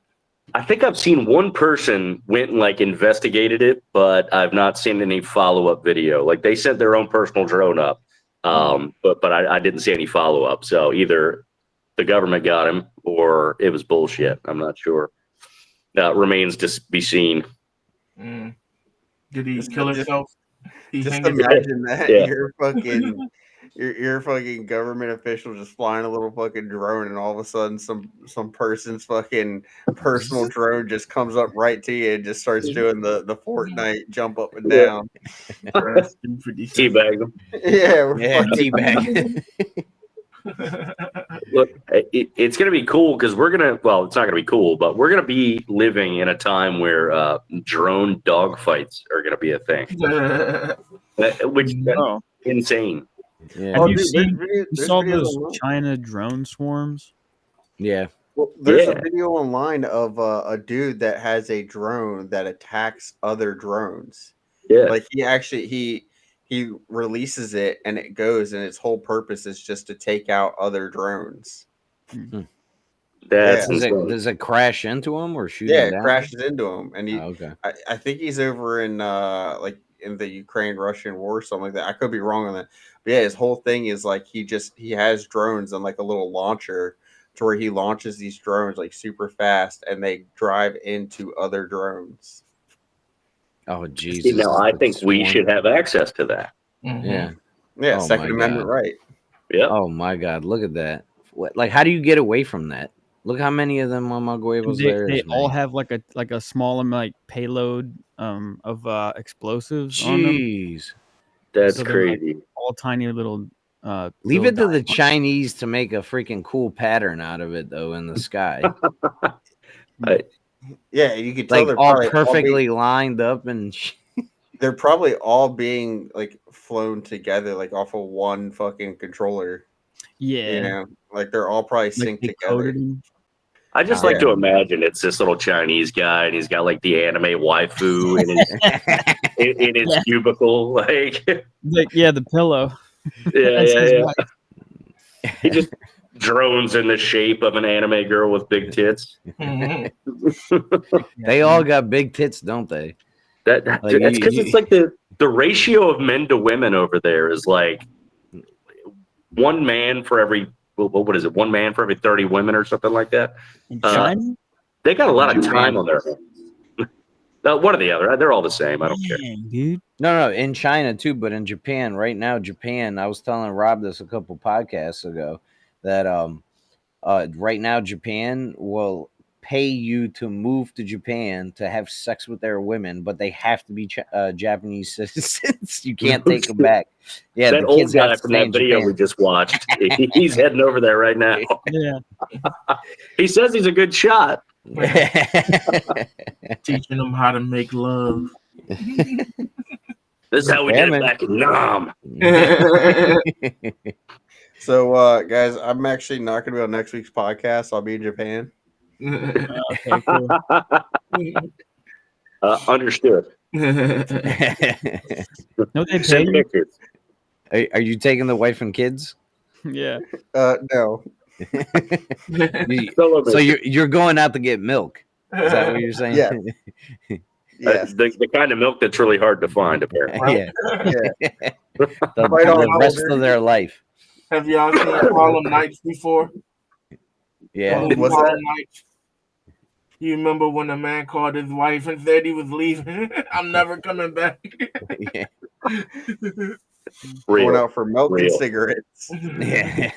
I think I've seen one person went and like investigated it, but I've not seen any follow-up video. Like they sent their own personal drone up, but I didn't see any follow-up. So either the government got him or it was bullshit. I'm not sure. Remains to be seen. Did he kill himself? Just imagine that. Yeah. You're a fucking government official just flying a little fucking drone, and all of a sudden some person's fucking personal drone just comes up right to you and just starts doing the Fortnite jump up and down. Teabag them. Yeah, teabag. Look, it's going to be cool because we're going to, well, it's not going to be cool, but we're going to be living in a time where drone dog fights are going to be a thing. Which is insane. Yeah. Have you saw those China drone swarms? Yeah. Well, there's a video online of a dude that has a drone that attacks other drones. Yeah. Like he releases it and it goes, and its whole purpose is just to take out other drones. Does it crash into him or shoot him down? Yeah, it crashes into him. And okay. I think he's over in like in the Ukraine-Russian war or something like that. I could be wrong on that. But yeah, his whole thing is like he has drones and like a little launcher to where he launches these drones like super fast and they drive into other drones. Oh Jesus! Now I think we should have access to that. Yeah. Yeah, Oh, Second Amendment right. Yeah. Oh my God! Look at that. Like, how do you get away from that? Look how many of them Mamaguevos there is. They all have like a small like payload of explosives on them. Jeez, that's crazy. Like all tiny little. Leave it to the Chinese to make a freaking cool pattern out of it, though, in the sky. Yeah, you could tell like they're all perfectly lined up, and they're probably all being like flown together, like off of one fucking controller. Yeah, you know, like they're all probably synced together. I just like to imagine it's this little Chinese guy, and he's got like the anime waifu in his cubicle, like the pillow. Yeah. He just drones in the shape of an anime girl with big tits. They all got big tits, don't they? That's because it's like the ratio of men to women over there is like one man for every what is it? One man for every 30 women or something like that. In China? They got a lot of time on their hands. One or the other. They're all the same. I don't care. Dude. No, in China too, but in Japan right now, I was telling Rob this a couple podcasts ago that right now Japan will pay you to move to Japan to have sex with their women, but they have to be Japanese citizens. You can't take them back. Yeah, that old guy from that video we just watched, he's heading over there right now. Yeah, he says he's a good shot. Teaching them how to make love. This is how we did it back in Nam. So, guys, I'm actually not going to be on next week's podcast. I'll be in Japan. Okay, cool. Understood. No, they pay you. Are you taking the wife and kids? Yeah. No. So you're going out to get milk. Is that what you're saying? Yeah. Yes. The kind of milk that's really hard to find, apparently. Yeah. The rest of their life. Have y'all seen Harlem Nights before? Yeah. What's that? Nights. You remember when the man called his wife and said he was leaving? I'm never coming back. Yeah. Going out for milk and cigarettes. Yeah.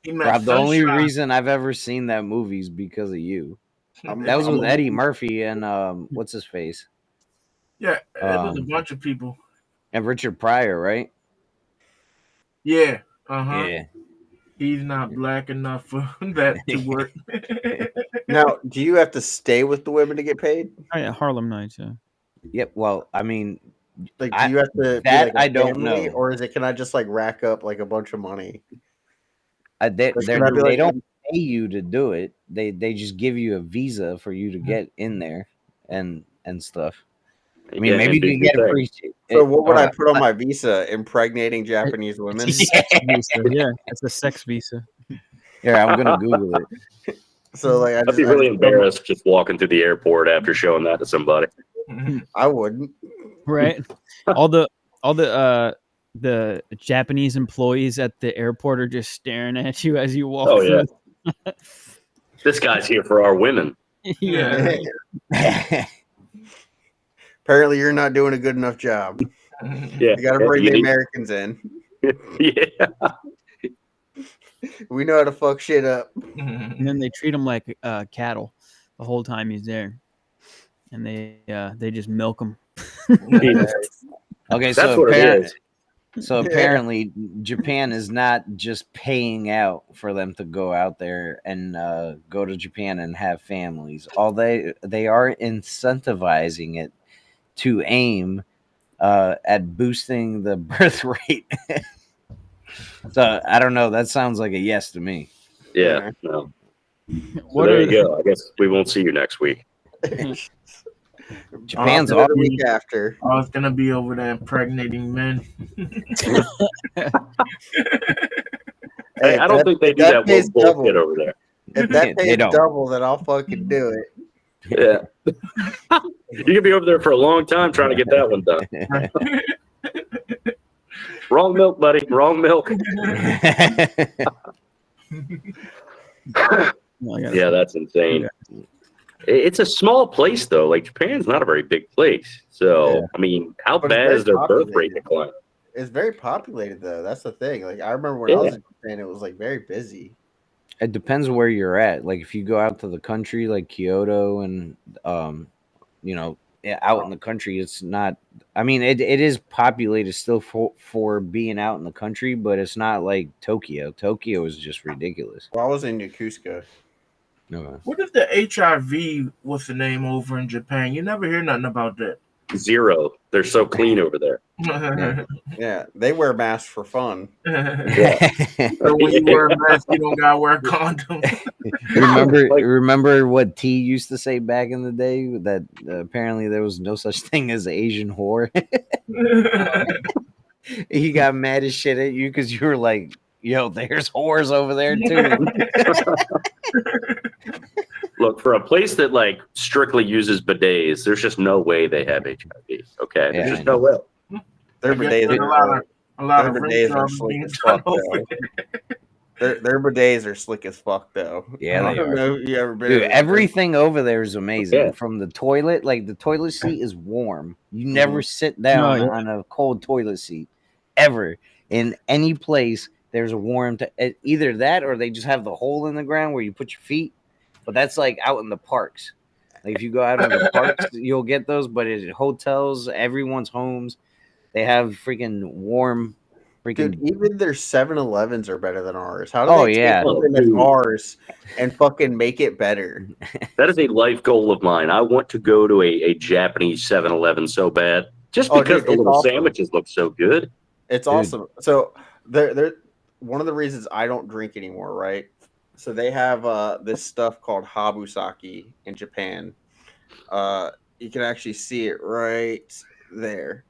Rob, the only reason I've ever seen that movie is because of you. That was with Eddie Murphy and what's his face? Yeah, it was a bunch of people. And Richard Pryor, right? Yeah. Uh-huh. Yeah. He's not black enough for that to work. Now, do you have to stay with the women to get paid? Oh, yeah, Harlem Nights. Yeah. Yep. Well, I mean, Like, do you have to be that like a I don't family, know. or is it? Can I just like rack up like a bunch of money? They Can I be like, don't pay you to do it. They just give you a visa for you to get in there and stuff. I mean, maybe you can get a free. So what would I put on my visa? Impregnating Japanese women? Yeah, it's a sex visa. Yeah, I'm gonna Google it. So like, I'd be really embarrassed just walking through the airport after showing that to somebody. I wouldn't. Right. all the Japanese employees at the airport are just staring at you as you walk through. Yeah. This guy's here for our women. Yeah. Apparently, you're not doing a good enough job. Yeah. You got to bring the Americans in. Yeah. We know how to fuck shit up. And then they treat him like cattle the whole time he's there, and they just milk him. Okay, so apparently Japan is not just paying out for them to go out there and go to Japan and have families. They are incentivizing it to aim at boosting the birth rate. So I don't know. That sounds like a yes to me. Yeah. No. So there you go. I guess we won't see you next week. Japan's off the week after. I was gonna be over there impregnating men. Hey, I don't think they do that one bullshit over there. If that pays double, then I'll fucking do it. Yeah. You can be over there for a long time trying to get that one done. Wrong milk, buddy. Wrong milk. Yeah, that's insane. It's a small place, though. Like, Japan's not a very big place. So, I mean, how bad is their birth rate decline? It's very populated, though. That's the thing. Like, I remember when I was in Japan, it was, like, very busy. It depends where you're at. Like, if you go out to the country, like Kyoto and, out in the country, it's not. I mean, it is populated still for being out in the country, but it's not like Tokyo. Tokyo is just ridiculous. Well, I was in Yokosuka. Okay. What if the HIV, what's the name, over in Japan? You never hear nothing about that. Zero. They're so clean over there. Yeah, they wear masks for fun. Yeah. So when you wear a mask, you don't gotta wear a condom. Remember what T used to say back in the day, that apparently there was no such thing as Asian whore. He got mad as shit at you because you were like, yo, there's whores over there too. Look, for a place that like strictly uses bidets, there's just no way they have HIV. Okay, there's just no way. Their bidets are slick as fuck, though. Their bidets are slick as fuck, though. Yeah, I don't know if you ever been. Dude, everything over there is amazing. Yeah. From the toilet, like the toilet seat is warm. You never sit down on a cold toilet seat ever in any place. There's a warm, either that or they just have the hole in the ground where you put your feet. But that's like out in the parks. Like if you go out in the parks, you'll get those. But at hotels, everyone's homes, they have freaking warm. Dude, even their 7-Elevens are better than ours. How do they take something that's ours and fucking make it better? That is a life goal of mine. I want to go to a Japanese 7-Eleven so bad, just because the little sandwiches look so good. It's awesome. So they're one of the reasons I don't drink anymore, right? So they have this stuff called habusaki in Japan. You can actually see it right there.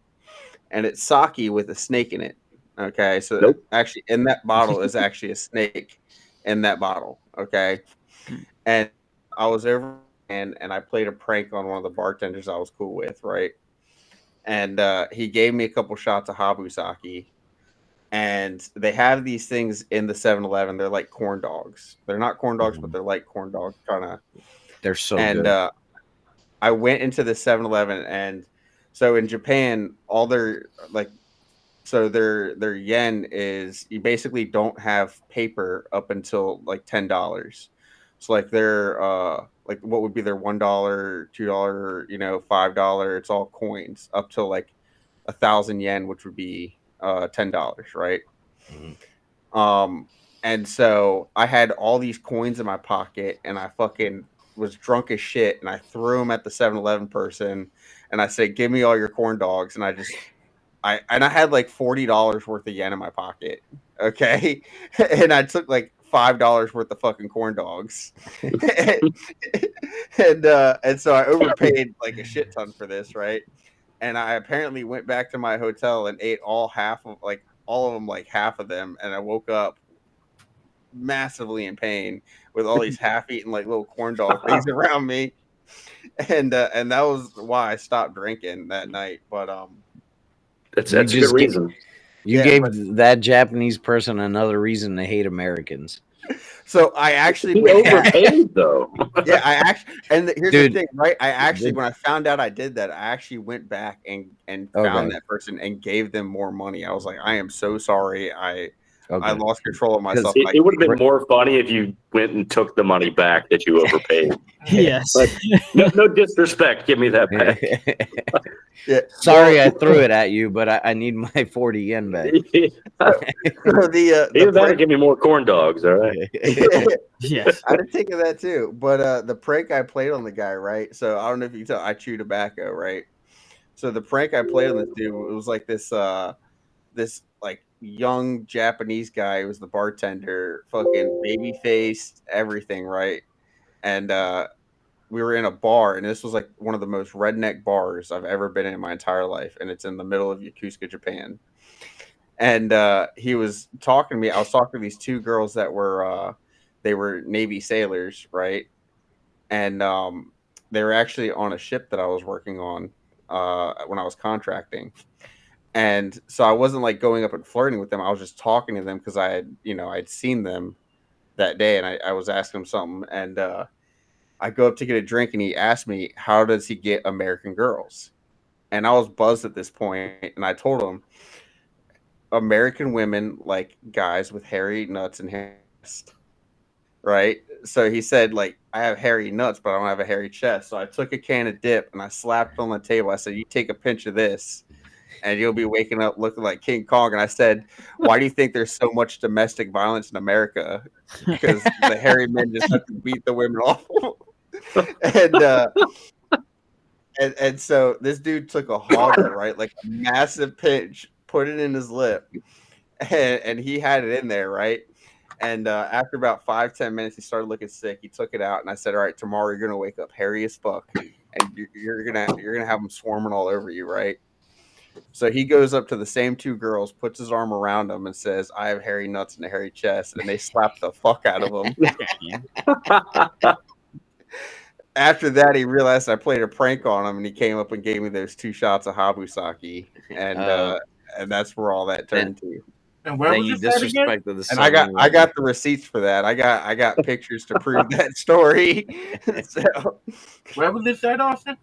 And it's sake with a snake in it. Okay, so actually in that bottle is actually a snake in that bottle. Okay. And I was over and I played a prank on one of the bartenders I was cool with, right? And he gave me a couple shots of habusaki. And they have these things in the 7-Eleven. They're like corn dogs. They're not corn dogs, but they're like corn dogs kind of. They're so good. I went into the 7-Eleven, and so in Japan, all their their yen is, you basically don't have paper up until like $10. So like their like what would be their $1, $2, $5, it's all coins up to like 1,000 yen, which would be $10, right? And so I had all these coins in my pocket, and I fucking was drunk as shit, and I threw them at the 7-Eleven person, and I said, "Give me all your corn dogs," and I had like $40 worth of yen in my pocket, okay, and I took like $5 worth of fucking corn dogs, and so I overpaid like a shit ton for this, right? And I apparently went back to my hotel and ate all of them, like half of them, and I woke up massively in pain with all these half-eaten like little corn dog things around me, and that was why I stopped drinking that night. But that's a good reason. You gave that Japanese person another reason to hate Americans. So I actually overpaid though. Yeah, here's the thing, right? When I found out I did that, I actually went back and found that person and gave them more money. I was like, I am so sorry. I lost control of myself. It would have been more funny if you went and took the money back that you overpaid. Yes. Like, no disrespect. Give me that back. Yeah. Sorry, I threw it at you, but I need my 40 yen back. Either that or give me more corn dogs, all right? Yes. I didn't think of that too. But the prank I played on the guy, right? So I don't know if you can tell, I chew tobacco, right? So the prank I played on this dude, it was like this like young Japanese guy who was the bartender, fucking baby faced, everything, right? And we were in a bar, and this was like one of the most redneck bars I've ever been in my entire life, and it's in the middle of Yokosuka, Japan. And he was talking to me. I was talking to these two girls that were they were Navy sailors, right? And they were actually on a ship that I was working on when I was contracting. And so I wasn't like going up and flirting with them. I was just talking to them because I'd seen them that day, and I was asking them something. And I go up to get a drink, and he asked me, "How does he get American girls?" And I was buzzed at this point, and I told him, American women like guys with hairy nuts and hair, right? So he said, like, I have hairy nuts, but I don't have a hairy chest. So I took a can of dip and I slapped it on the table. I said, "You take a pinch of this, and you'll be waking up looking like King Kong." And I said, "Why do you think there's so much domestic violence in America? Because the hairy men just have to beat the women off." And so this dude took a hogger, right, like a massive pinch, put it in his lip, and he had it in there, right? And after about 5-10 minutes, he started looking sick. He took it out, and I said, "All right, tomorrow you're gonna wake up hairy as fuck, and you're gonna have them swarming all over you, right?" So he goes up to the same two girls, puts his arm around them, and says, "I have hairy nuts and a hairy chest," and they slap the fuck out of him. After that, he realized I played a prank on him, and he came up and gave me those 2 shots of Habusaki, and that's where all that turned to. And where was this again? And I got the receipts for that. I got pictures to prove that story. So, where was this at, Austin?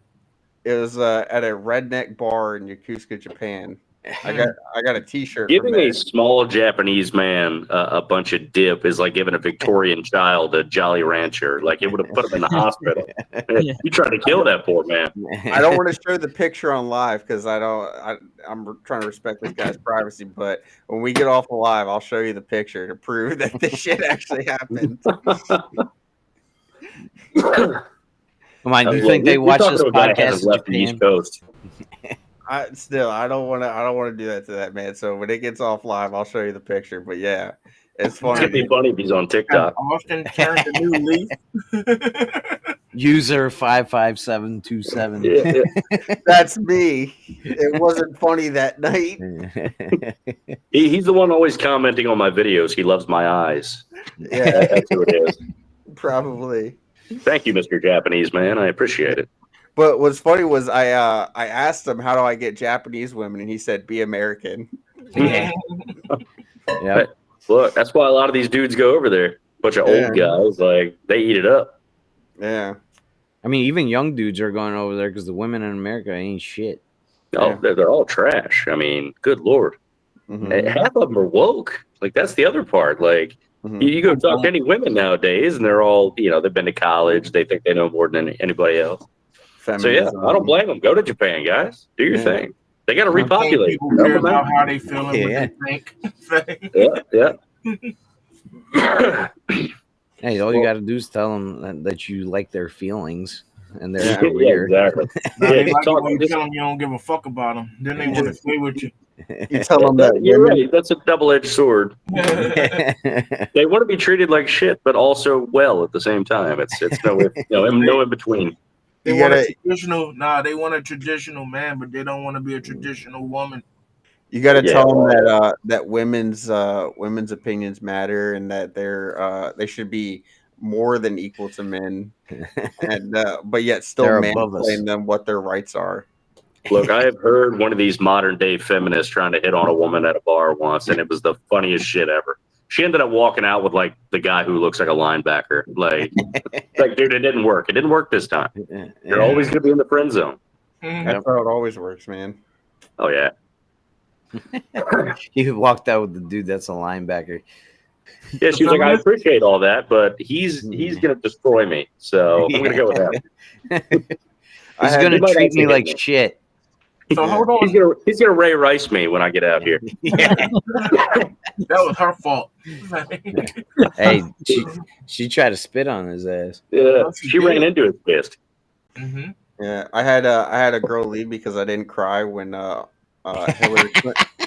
It was at a redneck bar in Yokosuka, Japan. I got a T-shirt. Giving a small Japanese man a bunch of dip is like giving a Victorian child a Jolly Rancher. Like, it would have put him in the hospital. Yeah. You tried to kill that poor man. I don't want to show the picture on live because I'm trying to respect this guy's privacy. But when we get off the live, I'll show you the picture to prove that this shit actually happened. Come on, you think they watch this podcast left the East Coast? I don't want to do that to that man. So when it gets off live, I'll show you the picture. But yeah, it's funny. It'd be funny if he's on TikTok. Austin turned a new leaf. User 55727. Yeah. That's me. It wasn't funny that night. He's the one always commenting on my videos. He loves my eyes. Yeah, that's who it is. Probably. Thank you, Mr. Japanese man. I appreciate it. But what's funny was I asked him, "How do I get Japanese women?" And he said, "Be American." Yeah. Look, that's why a lot of these dudes go over there. Bunch of old guys, like, they eat it up. Yeah. I mean, even young dudes are going over there because the women in America ain't shit. Oh, they're all trash. I mean, good Lord. Mm-hmm. Half of them are woke. Like, that's the other part. Like, You go talk to any women nowadays, and they're all, they've been to college. They think they know more than anybody else. Feminism. So, yeah, I don't blame them. Go to Japan, guys. Do your thing. They got to repopulate. People care about how they feel and what they think. Yeah. Hey, all you got to do is tell them that you like their feelings and their career. Exactly. They like it when you tell them you don't give a fuck about them. Then they want to stay with you. You tell them that you're right. That's a double-edged sword. They want to be treated like shit, but also well at the same time. It's no in between. They want a traditional man, but they don't want to be a traditional woman. You got to tell them that women's opinions matter and that they should be more than equal to men, and but yet still mansplain them what their rights are. Look, I have heard one of these modern day feminists trying to hit on a woman at a bar once, and it was the funniest shit ever. She ended up walking out with like the guy who looks like a linebacker. Like, dude, it didn't work. It didn't work this time. You're always going to be in the friend zone. That's how it always works, man. Oh, yeah. You walked out with the dude that's a linebacker. Yeah, she was like, I appreciate all that, but he's going to destroy me. So I'm going to go with that. He's going to treat me like shit. So hold on. He's gonna Ray Rice me when I get out here. That was her fault. Hey, she tried to spit on his ass. Yeah, she ran into his fist. Mm-hmm. Yeah, I had a girl leave because I didn't cry when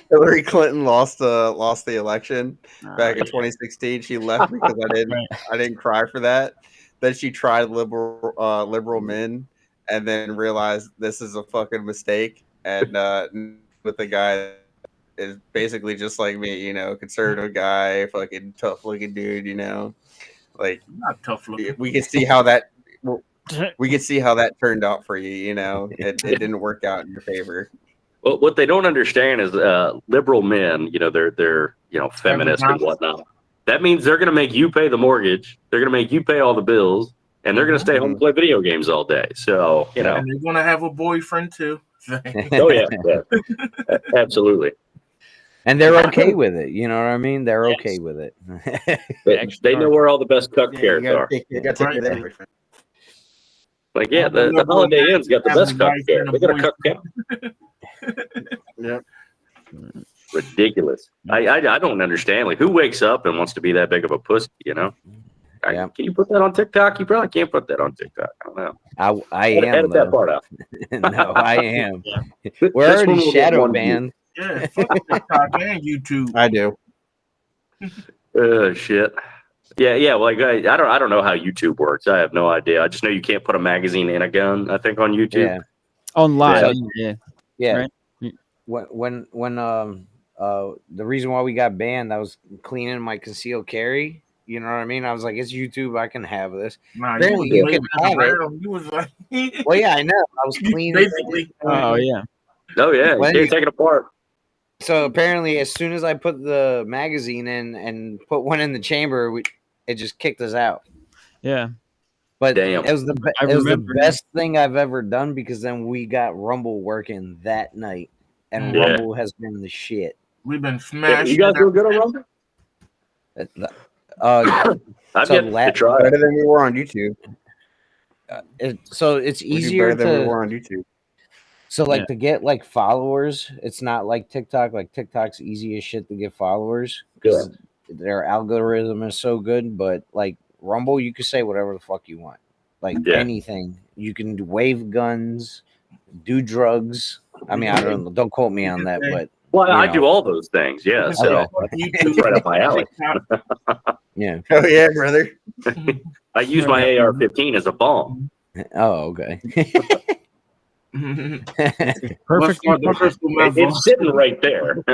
Hillary Clinton lost the election back in 2016. She left because I didn't cry for that. Then she tried liberal men, and then realized this is a fucking mistake. And with a guy that is basically just like me, conservative guy, fucking tough looking dude, like not tough looking. We can see how that turned out for you. It didn't work out in your favor. Well, what they don't understand is liberal men, they're feminists and whatnot. That means they're going to make you pay the mortgage. They're going to make you pay all the bills, and they're going to stay home and play video games all day. So, And they're going to have a boyfriend too. Oh yeah, absolutely. And they're okay with it. You know what I mean? They're okay with it. They know where all the best cuck carrots are. You got to take care of everything. Like, yeah, the Holiday Inn's got the best cuck carrot. They got a cuck carrot. Yep. Ridiculous. I don't understand. Like, who wakes up and wants to be that big of a pussy? Yeah. Can you put that on TikTok? You probably can't put that on TikTok. I don't know. I am. Edit that part out. No, I am. We're already shadow banned. Yeah, fuck TikTok and YouTube. I do. Shit. Yeah. Like I don't know how YouTube works. I have no idea. I just know you can't put a magazine in a gun. I think on YouTube. Yeah. On live. Yeah. Right? When the reason why we got banned, I was cleaning my concealed carry. You know what I mean? I was like, it's YouTube. I can have this. Nah, you can have it. You was like, well, yeah, I know. I was cleaning. Basically. Oh yeah. Oh yeah. When You can't take it apart. So apparently, as soon as I put the magazine in and put one in the chamber, it just kicked us out. Yeah. But Damn. it was the best thing I've ever done because then we got Rumble working that night, and Rumble has been the shit. We've been smashing. You guys doing good on Rumble? I've yet to try better than we were on YouTube. So it's easier better than we were on YouTube. So to get like followers, it's not like TikTok. Like TikTok's easy as shit to get followers because their algorithm is so good. But like Rumble, you can say whatever the fuck you want, like anything. You can wave guns, do drugs. I mean, I don't know. Don't quote me on that, but. Well, I do all those things, yeah. So it's right up my alley. Yeah. Oh yeah, brother. I use my AR-15 as a bomb. Oh, okay. Perfect. It's sitting right there.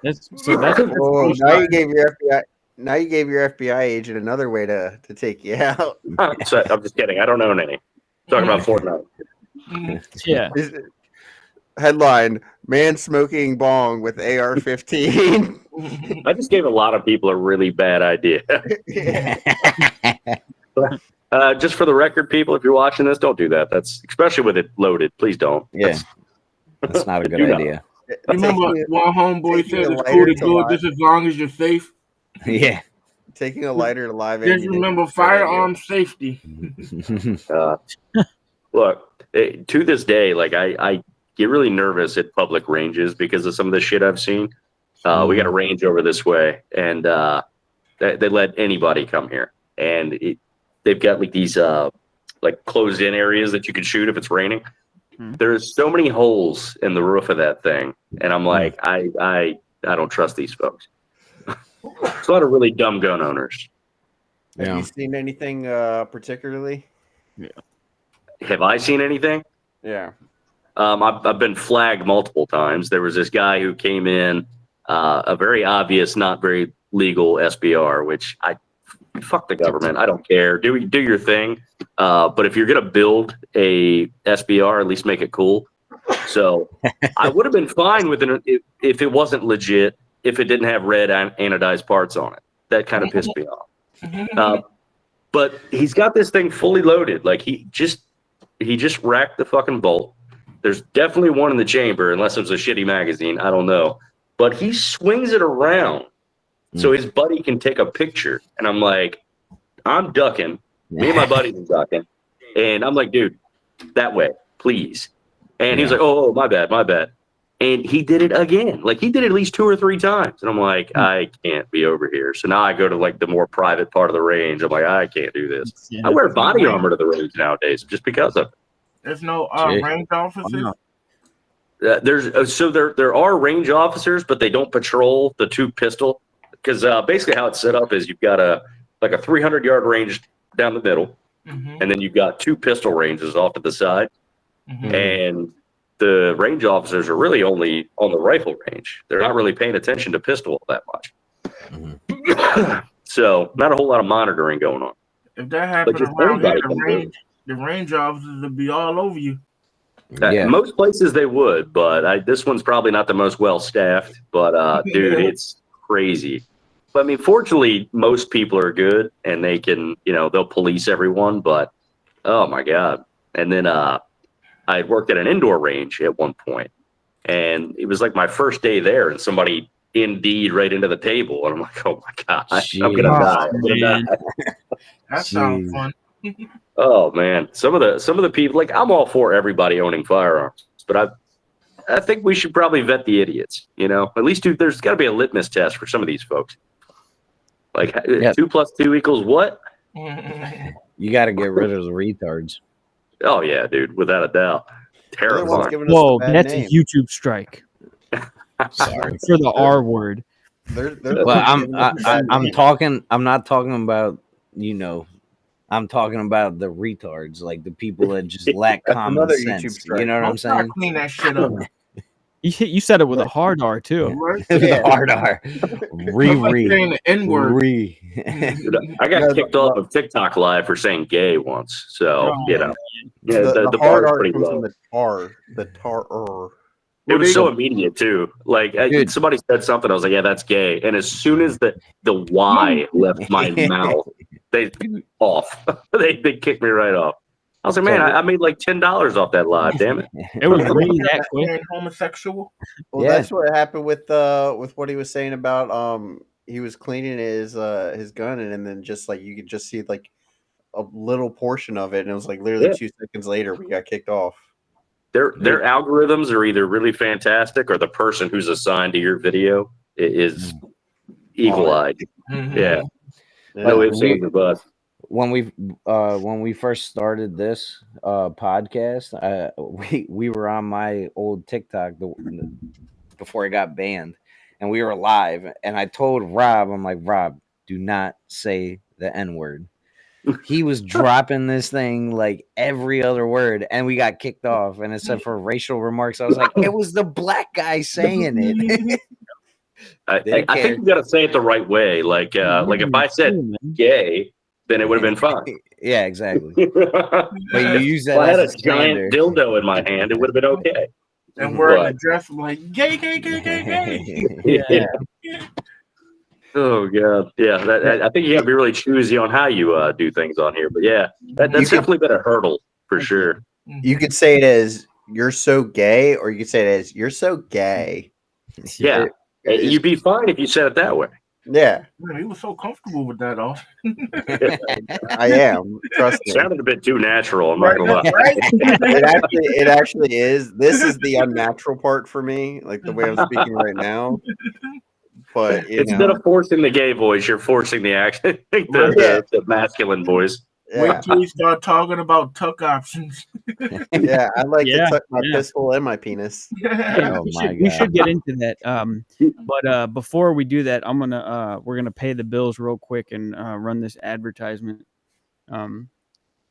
Now you gave your FBI. Now you gave your FBI agent another way to take you out. So, I'm just kidding. I don't own any. Talking about Fortnite. Yeah. Headline: Man smoking bong with AR-15. I just gave a lot of people a really bad idea. Just for the record, people, if you're watching this, don't do that. That's especially with it loaded. Please don't. Yeah, that's not a good idea. remember one homeboy taking said a it's lighter cool to to do it live. just as long as you're safe. Yeah. Taking a lighter to live. Just remember firearm safety. Look, to this day, like I get really nervous at public ranges because of some of the shit I've seen. We got a range over this way, and they let anybody come here, and they've got like these like closed in areas that you can shoot if it's raining. There's so many holes in the roof of that thing, and I'm like, I don't trust these folks. There's a lot of really dumb gun owners. Have you seen anything particularly? Yeah. Have I seen anything? Yeah. I've been flagged multiple times. There was this guy who came in, a very obvious, not very legal SBR, which fuck the government. I don't care. Do your thing. But if you're gonna build a SBR, at least make it cool. So I would have been fine with it if it wasn't legit. If it didn't have red anodized parts on it, that kind of pissed me off. But he's got this thing fully loaded. Like he just racked the fucking bolt. There's definitely one in the chamber, unless it was a shitty magazine. I don't know. But he swings it around so his buddy can take a picture. And I'm like, I'm ducking. Me and my buddy are ducking. And I'm like, dude, that way, please. And he was like, oh, my bad. And he did it again. Like he did it at least 2 or 3 times. And I'm like, I can't be over here. So now I go to like the more private part of the range. I'm like, I can't do this. I wear body armor to the range nowadays just because of it. There's no range officers. There are range officers, but they don't patrol the 2 pistol. Because basically how it's set up is you've got a 300-yard range down the middle, and then you've got 2 pistol ranges off to the side. And the range officers are really only on the rifle range. They're not really paying attention to pistol that much. So not a whole lot of monitoring going on. If that happened around here, the range officers would be all over you. Most places they would, but this one's probably not the most well-staffed. But, dude, it's crazy. But, I mean, fortunately, most people are good, and they can, they'll police everyone. But, oh, my God. And then I had worked at an indoor range at one point, and it was like my first day there, and somebody indeed right into the table. And I'm like, oh, my God, I'm going to die. That sounds fun. Oh man, some of the people, like I'm all for everybody owning firearms, but I think we should probably vet the idiots. At least there's got to be a litmus test for some of these folks. Like 2 + 2 = what? You got to get rid of the retards. Oh yeah, dude, without a doubt. Terrifying. Whoa, that's a YouTube strike. Sorry for the R word. Well, I'm talking. I'm not talking about I'm talking about the retards, like the people that just lack common sense. You know what I'm saying? Clean that shit up. You said it with a hard R too. With a hard R. The N-word. I got kicked off of TikTok Live for saying gay once. So, the hard R comes from the tar. It was so immediate too. Like somebody said something, I was like, "Yeah, that's gay." And as soon as the Y left my mouth, they kicked me right off. I was like, "Man, I made like $10 off that live. Damn it!" It was really that quick. Homosexual. Well, that's what happened with what he was saying about he was cleaning his gun and then just like you could just see like a little portion of it, and it was like literally 2 seconds later we got kicked off. Their algorithms are either really fantastic or the person who's assigned to your video is eagle-eyed. Yeah. No ifs, ands, or buts. When we first started this podcast, we were on my old TikTok before it got banned, and we were live. And I told Rob, I'm like, Rob, do not say the N-word. He was dropping this thing like every other word, and we got kicked off. And it said for racial remarks, I was like, it was the black guy saying it. I think you got to say it the right way. Like if I said gay, then it would have been fine. Yeah, exactly. But you use that. If I had a giant dildo in my hand, it would have been okay. And wearing a dress like gay. Yeah. Oh god, yeah. I think you have to be really choosy on how you do things on here. But yeah, that's definitely been a hurdle for sure. You could say it as "You're so gay," or you could say it as "You're so gay." Yeah, you'd be fine if you said it that way. Yeah, Man, he was so comfortable with that, all. I am. Trust me. Sounded a bit too natural. I'm not gonna lie. Right? It actually is. This is the unnatural part for me, like the way I'm speaking right now. But Instead of forcing the gay voice, you're forcing the accent, the masculine voice. Wait till you start talking about tuck options. Yeah, I like to tuck my pistol and my penis. We should get into that. But before we do that, we're gonna pay the bills real quick and run this advertisement.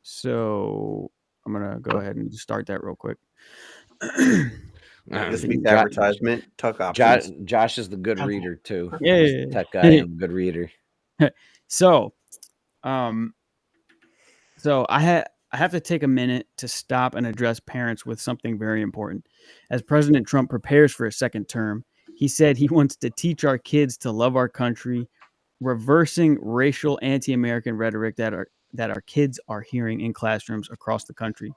So I'm gonna go ahead and start that real quick. This week's advertisement, tuck options. Josh is the good reader too. Yeah, tech guy and good reader. So I have to take a minute to stop and address parents with something very important. As President Trump prepares for a second term, he said he wants to teach our kids to love our country, reversing racial anti-American rhetoric that our kids are hearing in classrooms across the country.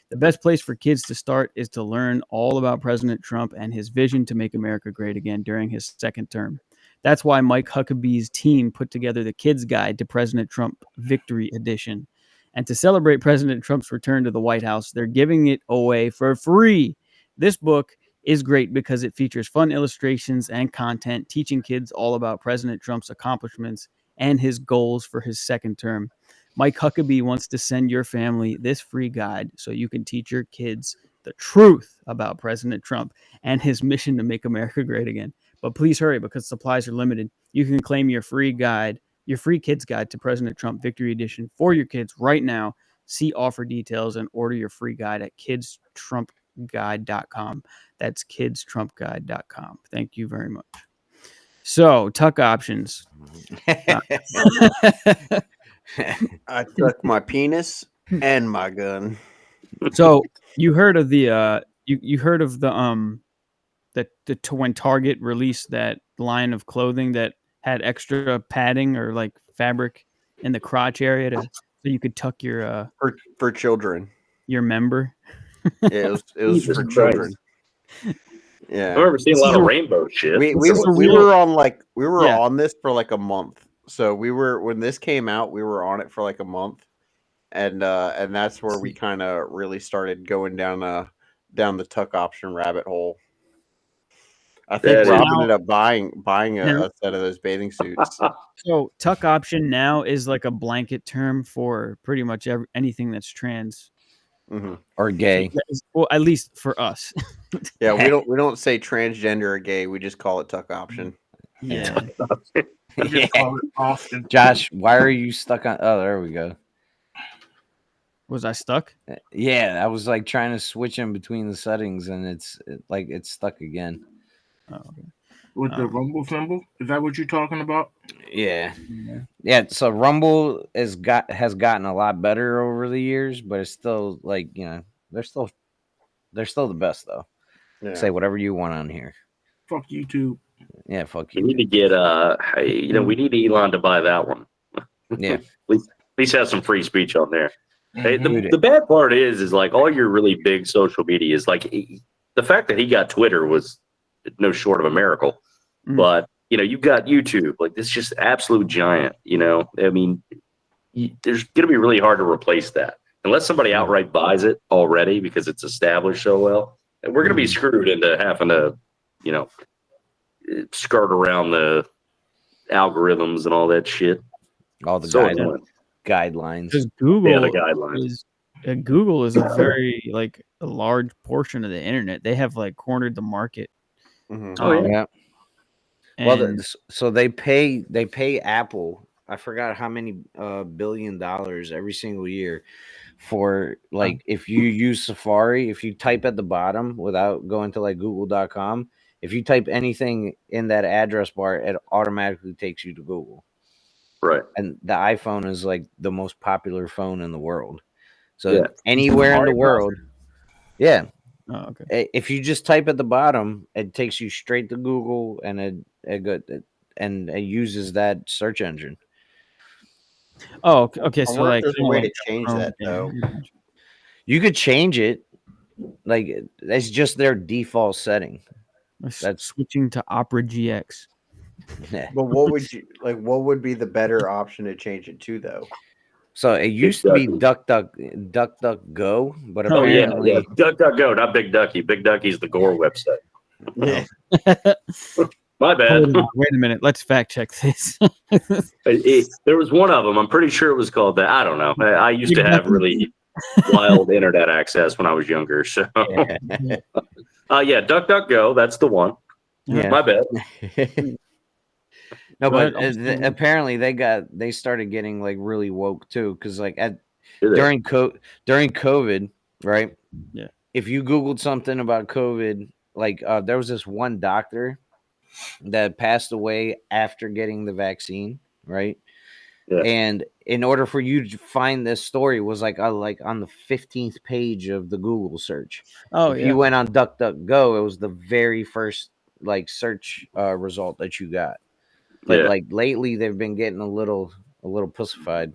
The best place for kids to start is to learn all about President Trump and his vision to make America great again during his second term. That's why Mike Huckabee's team put together the Kids Guide to President Trump Victory Edition. And to celebrate President Trump's return to the White House, they're giving it away for free. This book is great because it features fun illustrations and content teaching kids all about President Trump's accomplishments and his goals for his second term. Mike Huckabee wants to send your family this free guide so you can teach your kids the truth about President Trump and his mission to make America great again. But please hurry because supplies are limited. You can claim your free kids guide to President Trump Victory Edition for your kids right now. See offer details and order your free guide at kidstrumpguide.com. That's kidstrumpguide.com. Thank you very much. So, tuck options. I tuck my penis and my gun. So you heard of the when Target released that line of clothing that had extra padding or like fabric in the crotch area so you could tuck your for children, your member. Yeah, it was for children. Yeah, I've never seen a lot of rainbow shit. We were on this for like a month. So when this came out, we were on it for like a month, and that's where we kind of really started going down the tuck option rabbit hole. I think Rob ended up buying a set of those bathing suits. So tuck option now is like a blanket term for pretty much anything that's trans or gay. Well, at least for us. Yeah, we don't say transgender or gay. We just call it tuck option. Yeah. Josh, why are you stuck on? Oh, there we go. Was I stuck? Yeah, I was like trying to switch in between the settings, and it's stuck again. Oh, okay. With the Rumble symbol, is that what you're talking about? Yeah. So Rumble has gotten a lot better over the years, but it's still like they're still the best though. Yeah. Say whatever you want on here. Fuck YouTube. Yeah, fuck you. We need to get we need Elon to buy that one. Yeah. At least have some free speech on there. Hey, the bad part is like all your really big social media is like the fact that he got Twitter was no short of a miracle. But you've got YouTube, like this just absolute giant. I mean, there's going to be really hard to replace that unless somebody outright buys it already because it's established so well. And we're going to be screwed into having to, skirt around the algorithms and all that shit. All the guidelines. Because Google, the guidelines. Google is a very a large portion of the internet. They have cornered the market. Mm-hmm. Oh yeah. Well, so they pay Apple. I forgot how many $1 billion every single year for if you use Safari, if you type at the bottom without going to Google.com, if you type anything in that address bar, it automatically takes you to Google. Right. And the iPhone is the most popular phone in the world. So anywhere in the world, yeah. Oh, okay. If you just type at the bottom, it takes you straight to Google, and it uses that search engine. Oh, okay. So there's a way to change that though. You could change it. like that's just their default setting. That's switching to Opera GX. But what would you like? What would be the better option to change it to, though? So it used to be DuckDuckGo, but Oh yeah, apparently yeah. DuckDuckGo, not Big Ducky. Big Ducky's the Gore website. Yeah. My bad. Hold on, wait a minute. Let's fact check this. There was one of them. I'm pretty sure it was called that. I don't know. I used to have really wild internet access when I was younger. So, yeah, DuckDuckGo. That's the one. Yeah. My bad. No, but apparently they started getting like really woke too, because like during COVID, right? Yeah. If you Googled something about COVID, like there was this one doctor that passed away after getting the vaccine, right? Yeah. And in order for you to find this story was like on the 15th page of the Google search. Oh, if you went on DuckDuckGo, it was the very first like search result that you got. But like lately, they've been getting a little pussified.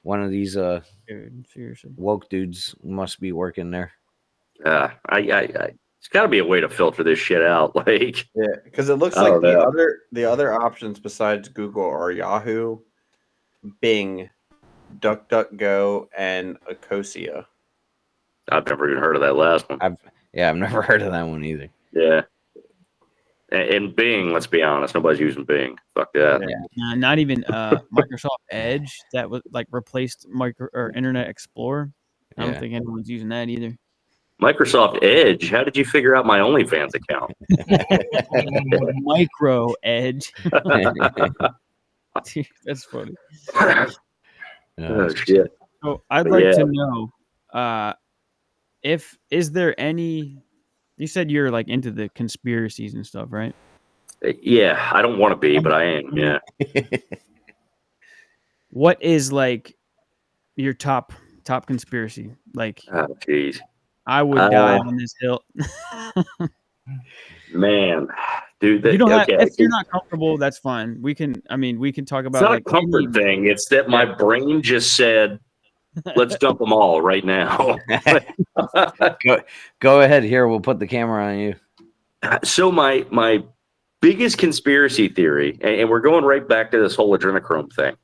One of these seriously woke dudes must be working there. It's got to be a way to filter this shit out. Like, yeah, because it looks like the other options besides Google are Yahoo, Bing, DuckDuckGo, and Ecosia. I've never even heard of that last one. I've never heard of that one either. Yeah. And Bing, let's be honest, nobody's using Bing. Fuck that. Yeah. Not even Microsoft Edge that was like replaced Internet Explorer. I don't think anyone's using that either. Microsoft Edge. How did you figure out my OnlyFans account? Micro Edge. That's funny. Oh shit. So I'd like to know, is there any? You said you're like into the conspiracies and stuff, right? Yeah, I don't want to be, but I am. Yeah. What is like your top conspiracy? Like, oh jeez, I would die on this hill. Man, dude, you don't have, if you're not comfortable, that's fine. We can talk about. It's not a comfort thing. It's that my brain just said, let's dump them all right now. Go ahead. Here, we'll put the camera on you. So my biggest conspiracy theory, and we're going right back to this whole adrenochrome thing,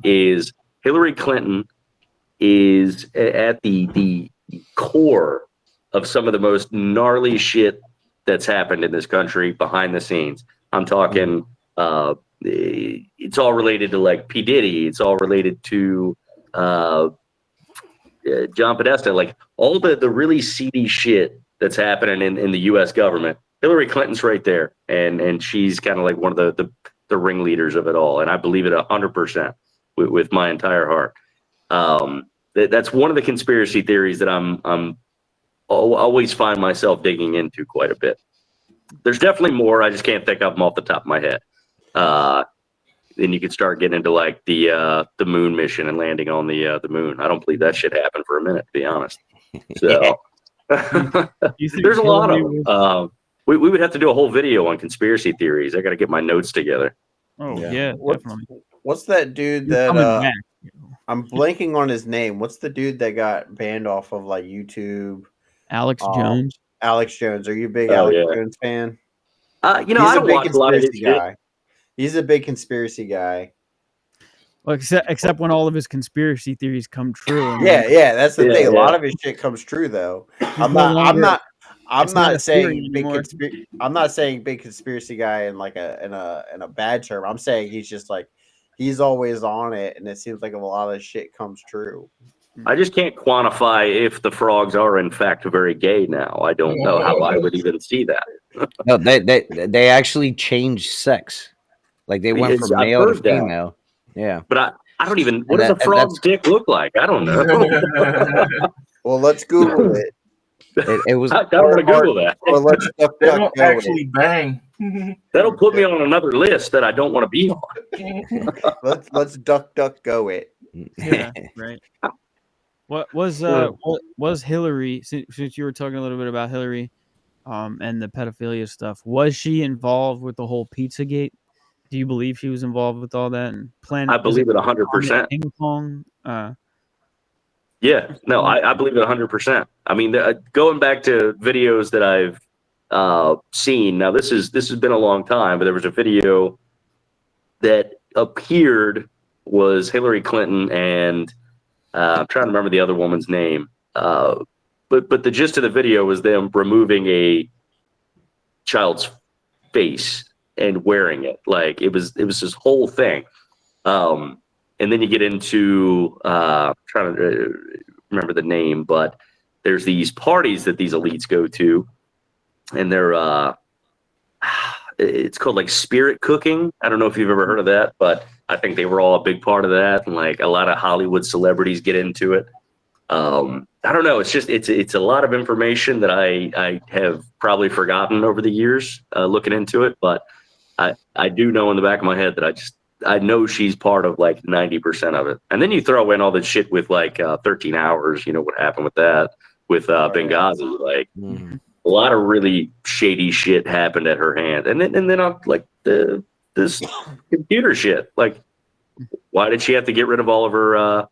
is Hillary Clinton is at the core of some of the most gnarly shit that's happened in this country behind the scenes. I'm talking, it's all related to like P. Diddy. It's all related to John Podesta, like all the really seedy shit that's happening in the U.S. government. Hillary Clinton's right there, and she's kind of like one of the ringleaders of it all, and I believe it 100% with my entire heart. That's one of the conspiracy theories that I'm always find myself digging into quite a bit. There's definitely more. I just can't think of them off the top of my head. Then you could start getting into like the moon mission and landing on the moon. I don't believe that shit happened for a minute, to be honest. So there's a lot of them. We would have to do a whole video on conspiracy theories. I got to get my notes together. Oh yeah, definitely. What's that dude that I'm blanking on his name? What's the dude that got banned off of like YouTube? Alex Jones. Alex Jones. Are you a big Alex Jones fan? I don't watch a lot of his guy. He's a big conspiracy guy. Well, except when all of his conspiracy theories come true. Yeah, that's the thing. A lot of his shit comes true, though. I'm not saying big conspiracy guy in like in a bad term. I'm saying he's just like he's always on it, and it seems like a lot of shit comes true. I just can't quantify if the frogs are in fact very gay now. I don't know how I would even see that. No, they actually changed sex. Like they went from male to female. Yeah. But I don't even, what does a frog's dick look like? I don't know. Well, let's Google it. It was. I don't want to Google that. Or let's they don't actually bang. That'll put me on another list that I don't want to be on. Let's DuckDuckGo it. Yeah, right. What was Hillary? Since you were talking a little bit about Hillary, and the pedophilia stuff, was she involved with the whole Pizzagate? Do you believe she was involved with all that and planning? I believe it 100%. Ping pong. Yeah, no, I believe it 100%. I mean, going back to videos that I've seen. Now, this has been a long time, but there was a video that appeared was Hillary Clinton and I'm trying to remember the other woman's name. But the gist of the video was them removing a child's face and wearing it. Like it was this whole thing. And then you get into trying to remember the name, but there's these parties that these elites go to, and they're it's called like spirit cooking. I don't know if you've ever heard of that, but I think they were all a big part of that, and like a lot of Hollywood celebrities get into it. I don't know. It's just it's a lot of information that I have probably forgotten over the years looking into it, but I do know in the back of my head that I know she's part of like 90% of it. And then you throw in all the shit with like 13 hours, you know what happened with that, with Benghazi. Like a lot of really shady shit happened at her hand. And then on like this computer shit. Like, why did she have to get rid of all of her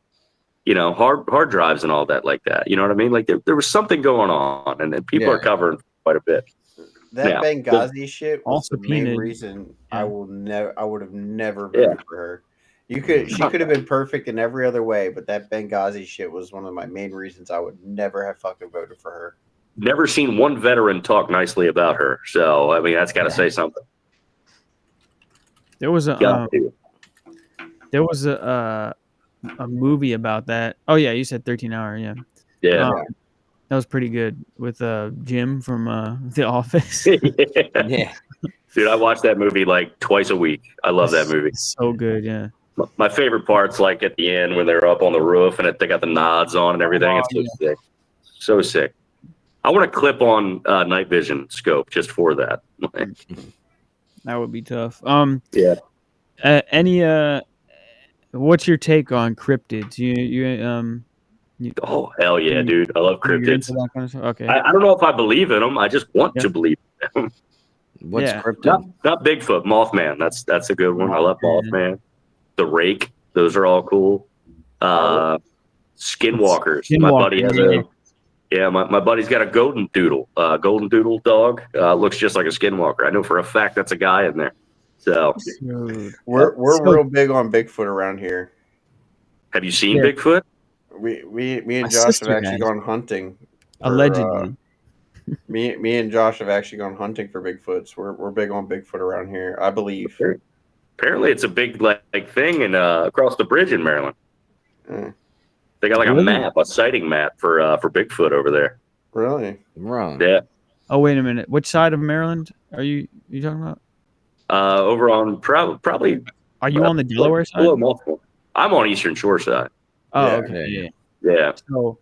hard drives and all that like that? You know what I mean? Like there was something going on, and people are covering quite a bit. That Benghazi shit was the main subpoenaed. reason I would have never voted for her. She could have been perfect in every other way, but that Benghazi shit was one of my main reasons I would never have fucking voted for her. Never seen one veteran talk nicely about her, so I mean that's got to say something. There was a movie about that. Oh yeah, you said 13 Hour. Yeah. That was pretty good with Jim from The Office. Yeah. Dude, I watch that movie like twice a week. I love that movie. It's so good, yeah. My favorite part's like at the end when they're up on the roof and they got the nods on and everything. It's so sick. So sick. I want to clip on night vision scope just for that. That would be tough. Yeah. What's your take on cryptids? Oh hell yeah, dude! I love cryptids. That kind of stuff? Okay. I don't know if I believe in them. I just want to believe in them. What's cryptid? Not Bigfoot, Mothman. That's a good one. I love Mothman. The Rake. Those are all cool. Skinwalkers. My buddy has my buddy's got a golden doodle dog. Looks just like a skinwalker. I know for a fact that's a guy in there. So we're real big on Bigfoot around here. Have you seen Bigfoot? Me and Josh have actually gone hunting. Allegedly. Me and Josh have actually gone hunting for Bigfoots. We're big on Bigfoot around here, I believe. Apparently, it's a big like thing in across the bridge in Maryland. They got like a sighting map for Bigfoot over there. Really? Wrong. Yeah. Oh wait a minute. Which side of Maryland are you talking about? Over on probably. Are you on the Delaware side? Multiple. I'm on Eastern Shore side. Oh, okay. Yeah. So,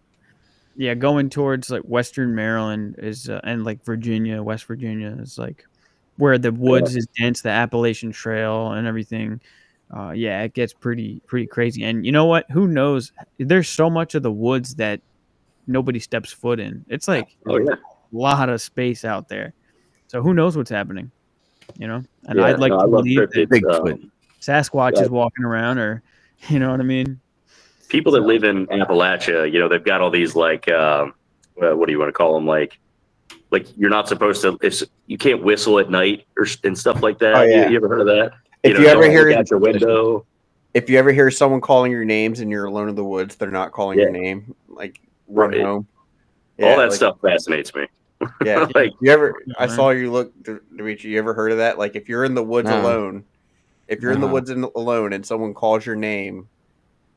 yeah, going towards like Western Maryland is, and like Virginia, West Virginia is like where the woods is dense, the Appalachian Trail and everything. It gets pretty crazy. And you know what? Who knows? There's so much of the woods that nobody steps foot in. It's like a lot of space out there. So who knows what's happening? You know? And I'd like to believe that Bigfoot. Sasquatch is walking around, or you know what I mean? People that live in Appalachia, they've got all these like, what do you want to call them? Like you're not supposed to, you can't whistle at night and stuff like that. Oh, yeah. You ever heard of that? If you ever hear out your window, if you ever hear someone calling your names and you're alone in the woods, they're not calling your name. Like run home. Yeah, all that stuff fascinates me. Yeah, I saw you look, Dimitri. You ever heard of that? Like if you're in the woods alone, alone and someone calls your name,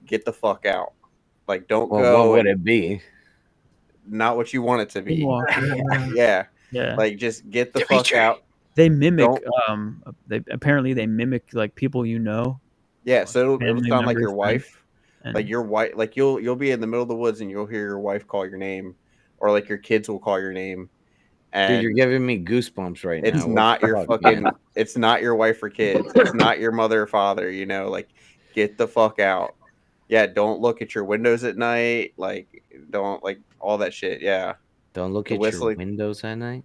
get the fuck out. Like, don't go. What would it be? Not what you want it to be. Yeah. Like, just get the fuck out. They mimic. They mimic like people you know. Yeah, so it'll sound like your wife. Like your wife. Like you'll be in the middle of the woods and you'll hear your wife call your name, or like your kids will call your name. And dude, you're giving me goosebumps right now. It's not your fucking. It's not your wife or kids. It's not your mother or father. Like, get the fuck out. Yeah, don't look at your windows at night. Like, don't like all that shit. Yeah, don't look at your windows at night.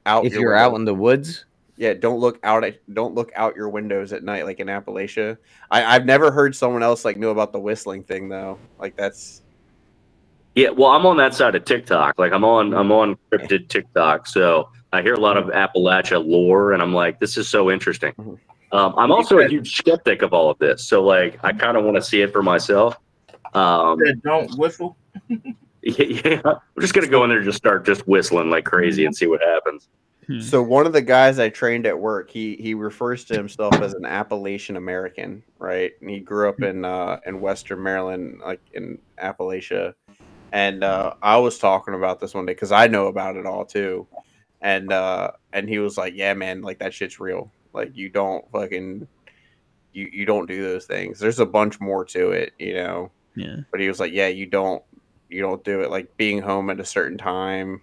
If you're out in the woods. Yeah, don't look out your windows at night, like in Appalachia. I've never heard someone else like know about the whistling thing though. Like that's Yeah, well, I'm on that side of TikTok. Like I'm on cryptid TikTok, so I hear a lot of Appalachia lore, and I'm like, this is so interesting. I'm also a huge skeptic of all of this, so like I kind of want to see it for myself. Don't whistle. Yeah, I'm just gonna go in there and just start whistling like crazy and see what happens. So one of the guys I trained at work, he refers to himself as an Appalachian American, right? And he grew up in Western Maryland, like in Appalachia. And I was talking about this one day because I know about it all too. And he was like, "Yeah, man, like that shit's real. Like you don't fucking you don't do those things. There's a bunch more to it, you know." Yeah. But he was like, "Yeah, you don't do it. Like being home at a certain time."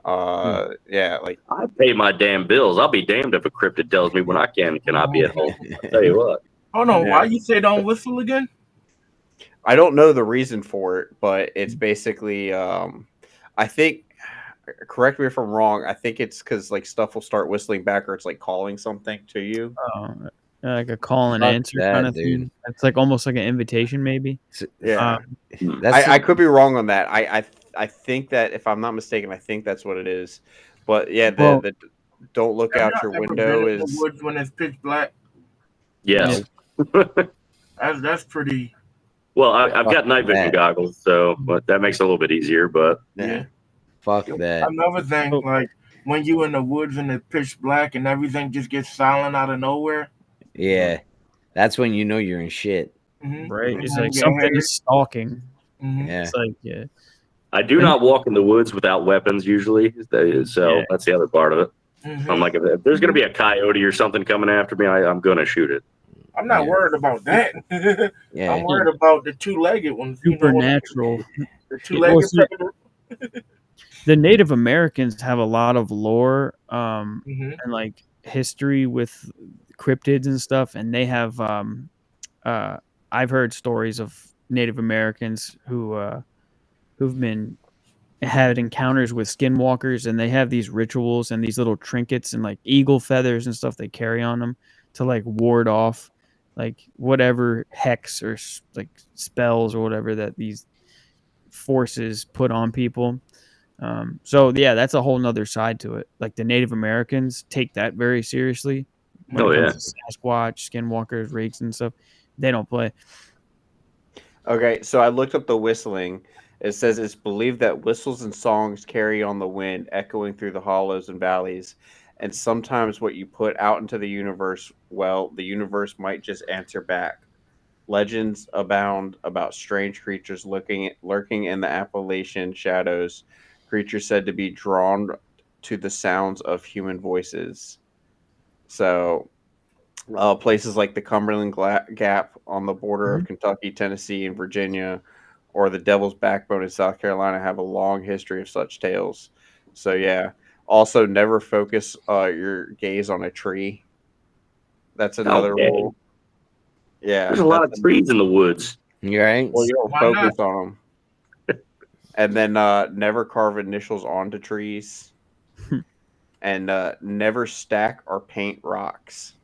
Yeah, like I pay my damn bills. I'll be damned if a cryptid tells me when I cannot be at home. I'll tell you what. Hold on, why you say don't whistle again? I don't know the reason for it, but it's basically I think, correct me if I'm wrong, I think it's because like stuff will start whistling back or it's like calling something to you. Oh, like a call and Fuck answer that, kind of dude. thing. It's like almost like an invitation, maybe. Yeah. That's I could be wrong on that. I think that if I'm not mistaken, I think that's what it is. But yeah, the don't look out your window in the is woods when it's pitch black. Yes. That's pretty. Well, I've got night vision goggles, so but that makes it a little bit easier. But yeah. Fuck that. Another thing, like when you in the woods and it's pitch black and everything just gets silent out of nowhere. Yeah, that's when you know you're in shit. Right? It's like something is stalking. Yeah. It's like, yeah. I do not walk in the woods without weapons usually, so that's the other part of it. I'm like, if there's going to be a coyote or something coming after me, I'm going to shoot it. I'm not worried about that. I'm worried about the two-legged ones. Supernatural. The two-legged predator. The Native Americans have a lot of lore and like history with cryptids and stuff, and they have I've heard stories of Native Americans who've had encounters with skinwalkers, and they have these rituals and these little trinkets and like eagle feathers and stuff they carry on them to like ward off like whatever hex or like spells or whatever that these forces put on people. So yeah, that's a whole nother side to it. Like the Native Americans take that very seriously when it comes to Sasquatch, skinwalkers, rakes, and stuff. They don't play. Okay, so I looked up the whistling. It says it's believed that whistles and songs carry on the wind, echoing through the hollows and valleys. And sometimes what you put out into the universe, well, the universe might just answer back. Legends abound about strange creatures lurking in the Appalachian shadows. Creatures said to be drawn to the sounds of human voices. So, places like the Cumberland Gap on the border of Kentucky, Tennessee, and Virginia, or the Devil's Backbone in South Carolina have a long history of such tales. So, yeah. Also, never focus your gaze on a tree. That's another rule. Yeah. There's a lot of trees in the woods. You're right. Well, you don't focus on them. And then never carve initials onto trees. And never stack or paint rocks.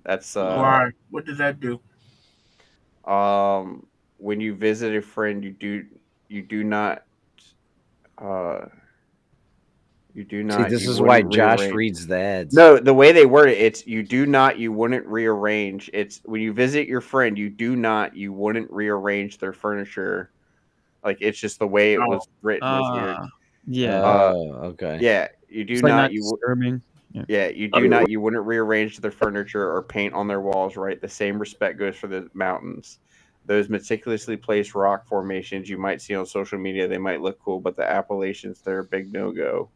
That's why? What does that do? When you visit a friend, you do not. See, this is why Josh reads the ads. No, the way they word it, it's you wouldn't rearrange. It's when you visit your friend, you wouldn't rearrange their furniture. Like it's just the way it was written was weird. Yeah. Okay. Yeah, you do it's not. Like you disturbing. Yeah, you do not. You wouldn't rearrange their furniture or paint on their walls. Right. The same respect goes for the mountains. Those meticulously placed rock formations you might see on social media, they might look cool, but the Appalachians, they're a big no-go.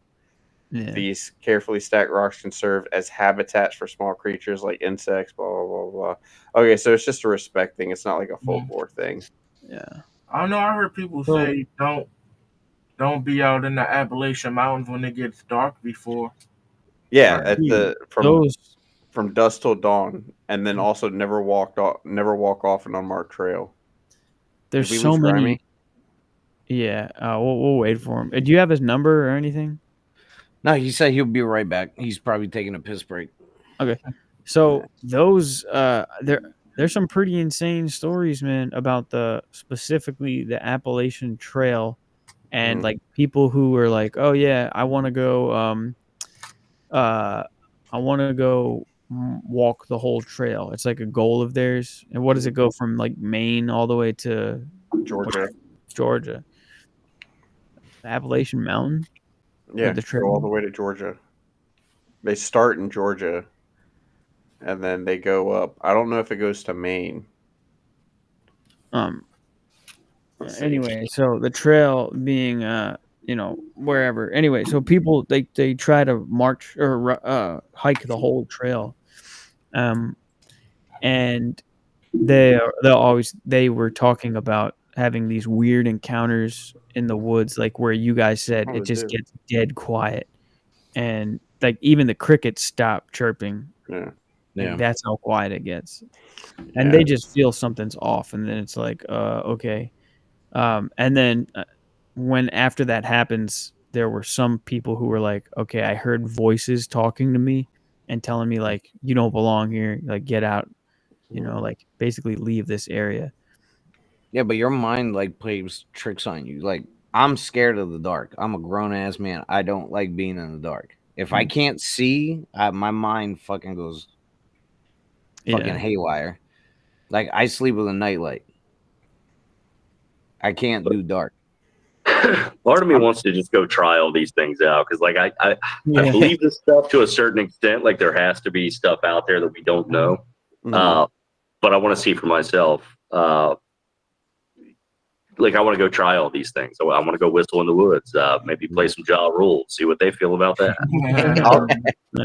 Yeah. These carefully stacked rocks can serve as habitats for small creatures like insects, blah, blah, blah, blah. Okay, so it's just a respect thing. It's not like a folklore thing. Yeah. I don't know. I heard people say don't be out in the Appalachian Mountains when it gets dark before. Yeah, from dusk till dawn, and then also never walk off an unmarked trail. There's so many. Grimey? Yeah, we'll wait for him. Do you have his number or anything? No, he said he'll be right back. He's probably taking a piss break. Okay, so those there's some pretty insane stories, man, about specifically the Appalachian Trail, and like people who were like, oh yeah, I want to go walk the whole trail. It's like a goal of theirs. And what does it go from like Maine all the way to Georgia. Georgia? The Appalachian Mountain? Yeah, the go trail? all the way to Georgia. They start in Georgia, and then they go up. I don't know if it goes to Maine. Let's see. Anyway, so the trail being wherever. Anyway, so people they try to march or hike the whole trail. And they were talking about having these weird encounters in the woods, like where you guys said it just gets dead quiet, and like even the crickets stop chirping. Yeah. Like, that's how quiet it gets, and they just feel something's off, and then it's like, okay. And then when after that happens, there were some people who were like, okay, I heard voices talking to me and telling me like, you don't belong here, like get out, like basically leave this area. Yeah, but your mind like plays tricks on you. Like, I'm scared of the dark. I'm a grown ass man. I don't like being in the dark. If I can't see, my mind fucking goes fucking haywire. Like, I sleep with a nightlight. I can't do dark. Part of me wants to just go try all these things out because, like, I believe this stuff to a certain extent. Like, there has to be stuff out there that we don't know, but I want to see for myself. Like, I want to go try all these things. So I want to go whistle in the woods. Maybe play some Ja Rule. See what they feel about that.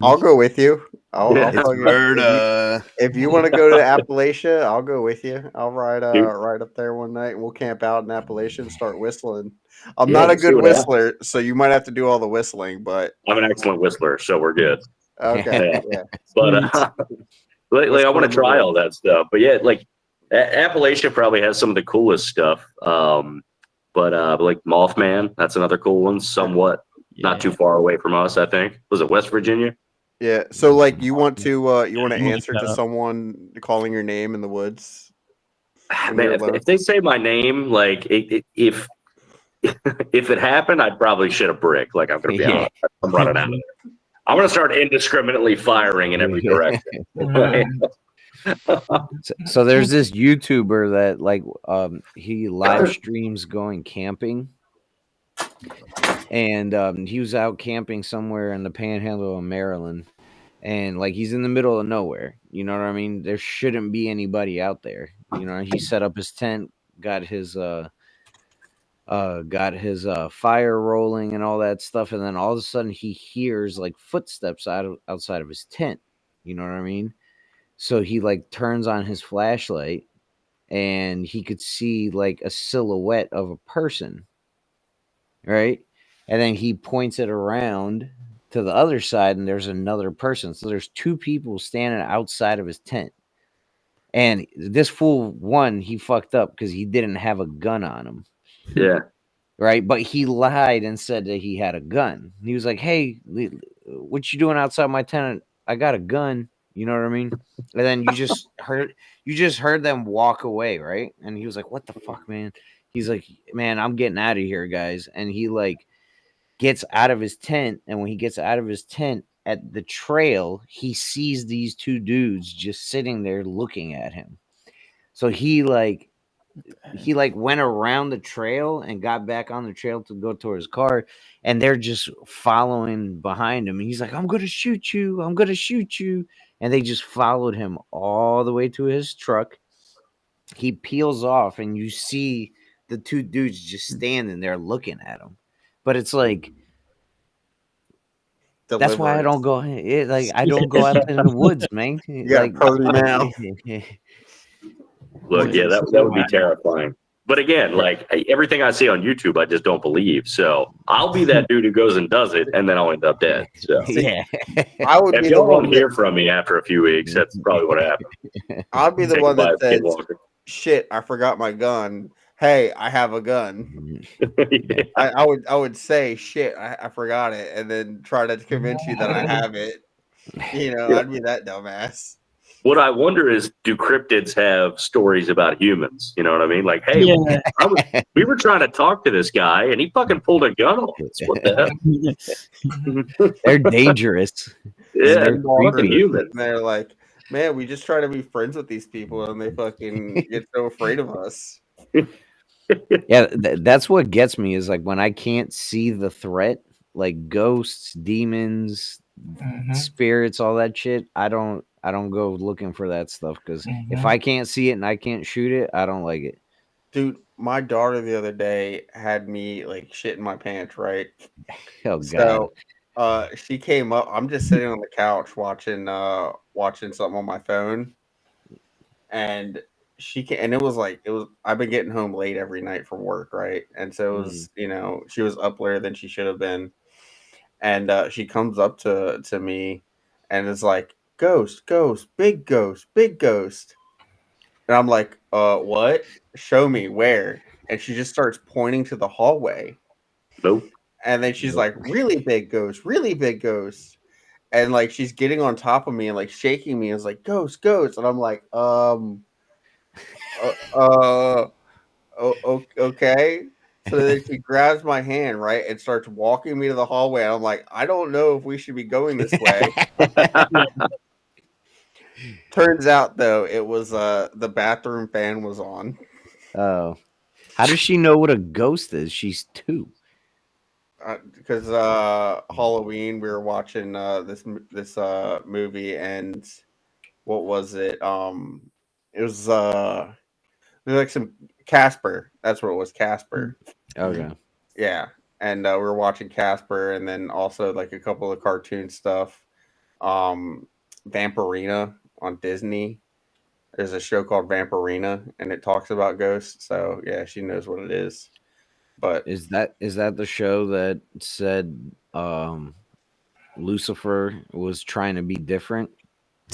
I'll go with you. If you want to go to Appalachia, I'll go with you. I'll ride up there one night, and we'll camp out in Appalachia and start whistling. I'm not a good whistler, so you might have to do all the whistling. But I'm an excellent whistler, so we're good. Okay, yeah. But like I want to try all that stuff. But yeah, like Appalachia probably has some of the coolest stuff. But like Mothman, that's another cool one. Somewhat not too far away from us, I think. Was it West Virginia? Yeah. So like you want to answer to someone calling your name in the woods? Man, if they say my name, like if it happened, I'd probably shit a brick. Like, I'm gonna be honest. I'm running out of there. I'm gonna start indiscriminately firing in every direction. So there's this YouTuber that like he live streams going camping, and he was out camping somewhere in the Panhandle of Maryland, and like he's in the middle of nowhere. You know what I mean? There shouldn't be anybody out there. You know, he set up his tent, got his fire rolling and all that stuff, and then all of a sudden he hears like footsteps outside of his tent. You know what I mean? So he like turns on his flashlight, and he could see like a silhouette of a person, right? And then he points it around to the other side, and there's another person. So there's two people standing outside of his tent. And this fool, he fucked up because he didn't have a gun on him. Yeah. Right? But he lied and said that he had a gun. He was like, hey, what you doing outside my tent? I got a gun. You know what I mean? And then you just heard them walk away, right? And he was like, what the fuck, man? He's like, man, I'm getting out of here, guys. And he like gets out of his tent. And when he gets out of his tent at the trail, he sees these two dudes just sitting there looking at him. So he went around the trail and got back on the trail to go toward his car, and they're just following behind him. And he's like, I'm going to shoot you. I'm going to shoot you. And they just followed him all the way to his truck. He peels off, and you see the two dudes just standing there looking at him. But it's like, that's why I don't go. I don't go out in the woods, man. Yeah, now. Look, yeah, that would be terrifying. But again, like everything I see on YouTube, I just don't believe. So I'll be that dude who goes and does it, and then I'll end up dead. So yeah, if y'all won't hear from me after a few weeks, that's probably what happened. I'll be the one that says, "Shit, I forgot my gun. Hey, I have a gun." Yeah. I would say, "Shit, I forgot it," and then try to convince you that I have it. You know, I'd be that dumbass. What I wonder is, do cryptids have stories about humans? You know what I mean? Like, hey, Yeah. we were trying to talk to this guy, and he fucking pulled a gun on us. What the hell? They're dangerous. Yeah, they're fucking creepy. human. And they're like, man, we just try to be friends with these people, and they fucking get so afraid of us. Yeah, that's what gets me is like when I can't see the threat, like ghosts, demons, spirits, all that shit. I don't go looking for that stuff because if I can't see it and I can't shoot it, I don't like it. Dude, my daughter the other day had me like shit in my pants, right? Oh god. So she came up. I'm just sitting on the couch watching something on my phone, and and it was I've been getting home late every night from work, right? And so it was, she was up later than she should have been. And she comes up to me and is like, ghost, big ghost, big ghost. And I'm like, what? Show me where. And she just starts pointing to the hallway. Nope. And then she's like, really big ghost, really big ghost. And like she's getting on top of me and like shaking me and is like, ghost. And I'm like, okay. So then she grabs my hand, right, and starts walking me to the hallway. And I'm like, I don't know if we should be going this way. Turns out, though, it was the bathroom fan was on. Oh, how does she know what a ghost is? She's 2. Because Halloween, we were watching this movie, and what was it? It was like some Casper. That's what it was, Casper. Okay. Yeah, and we were watching Casper, and then also like a couple of cartoon stuff. Vampirina on Disney. There's a show called Vampirina, and it talks about ghosts. So yeah, she knows what it is. But is that the show that said Lucifer was trying to be different,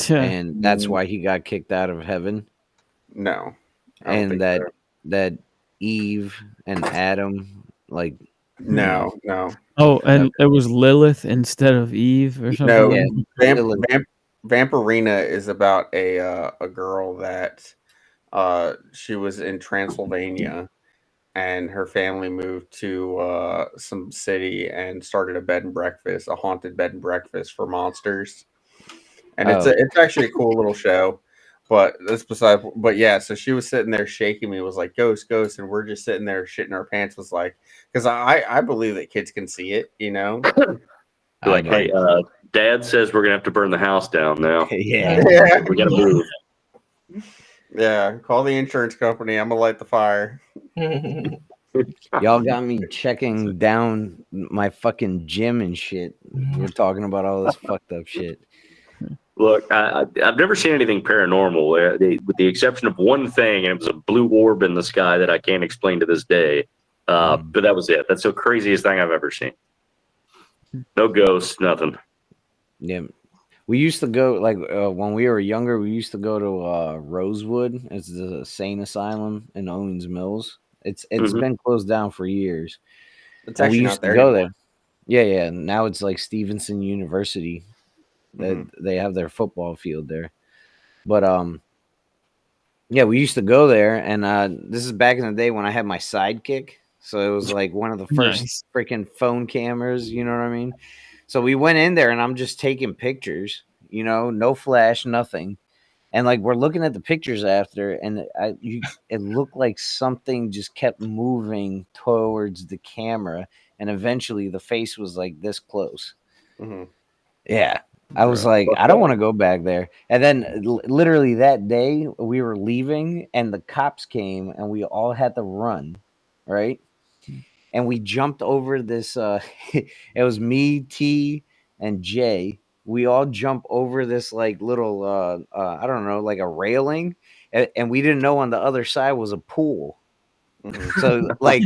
and that's why he got kicked out of heaven? No, and that Eve and Adam, like, no. Oh, and it was Lilith instead of Eve or something. No, Vampirina is about a girl that she was in Transylvania, and her family moved to some city and started a haunted bed and breakfast for monsters. And it's actually a cool little show. But that's beside. But yeah, so she was sitting there shaking me, was like, ghost, and we're just sitting there shitting our pants. Was like, because I believe that kids can see it, Like, hey, Dad says we're gonna have to burn the house down now. Yeah, we gotta move. Yeah, call the insurance company. I'm gonna light the fire. Y'all got me checking down my fucking gym and shit. You're talking about all this fucked up shit. Look, I've never seen anything paranormal, with the exception of one thing, and it was a blue orb in the sky that I can't explain to this day. But that was it. That's the craziest thing I've ever seen. No ghosts, nothing. Yeah, we used to go when we were younger. We used to go to Rosewood. It's the sane asylum in Owens Mills. It's been closed down for years. It's actually we not used there to go anymore. there. Yeah. Now it's like Stevenson University. They have their football field there. But yeah, we used to go there, and this is back in the day when I had my Sidekick. So it was like one of the first freaking phone cameras, you know what I mean? So we went in there, and I'm just taking pictures, no flash, nothing. And like we're looking at the pictures after, and it looked like something just kept moving towards the camera, and eventually the face was like this close. Yeah, I was like, I don't want to go back there. And then literally that day we were leaving, and the cops came, and we all had to run, right? And we jumped over this. It was me, T, and Jay. We all jump over this like little I don't know, like a railing, and we didn't know on the other side was a pool. So like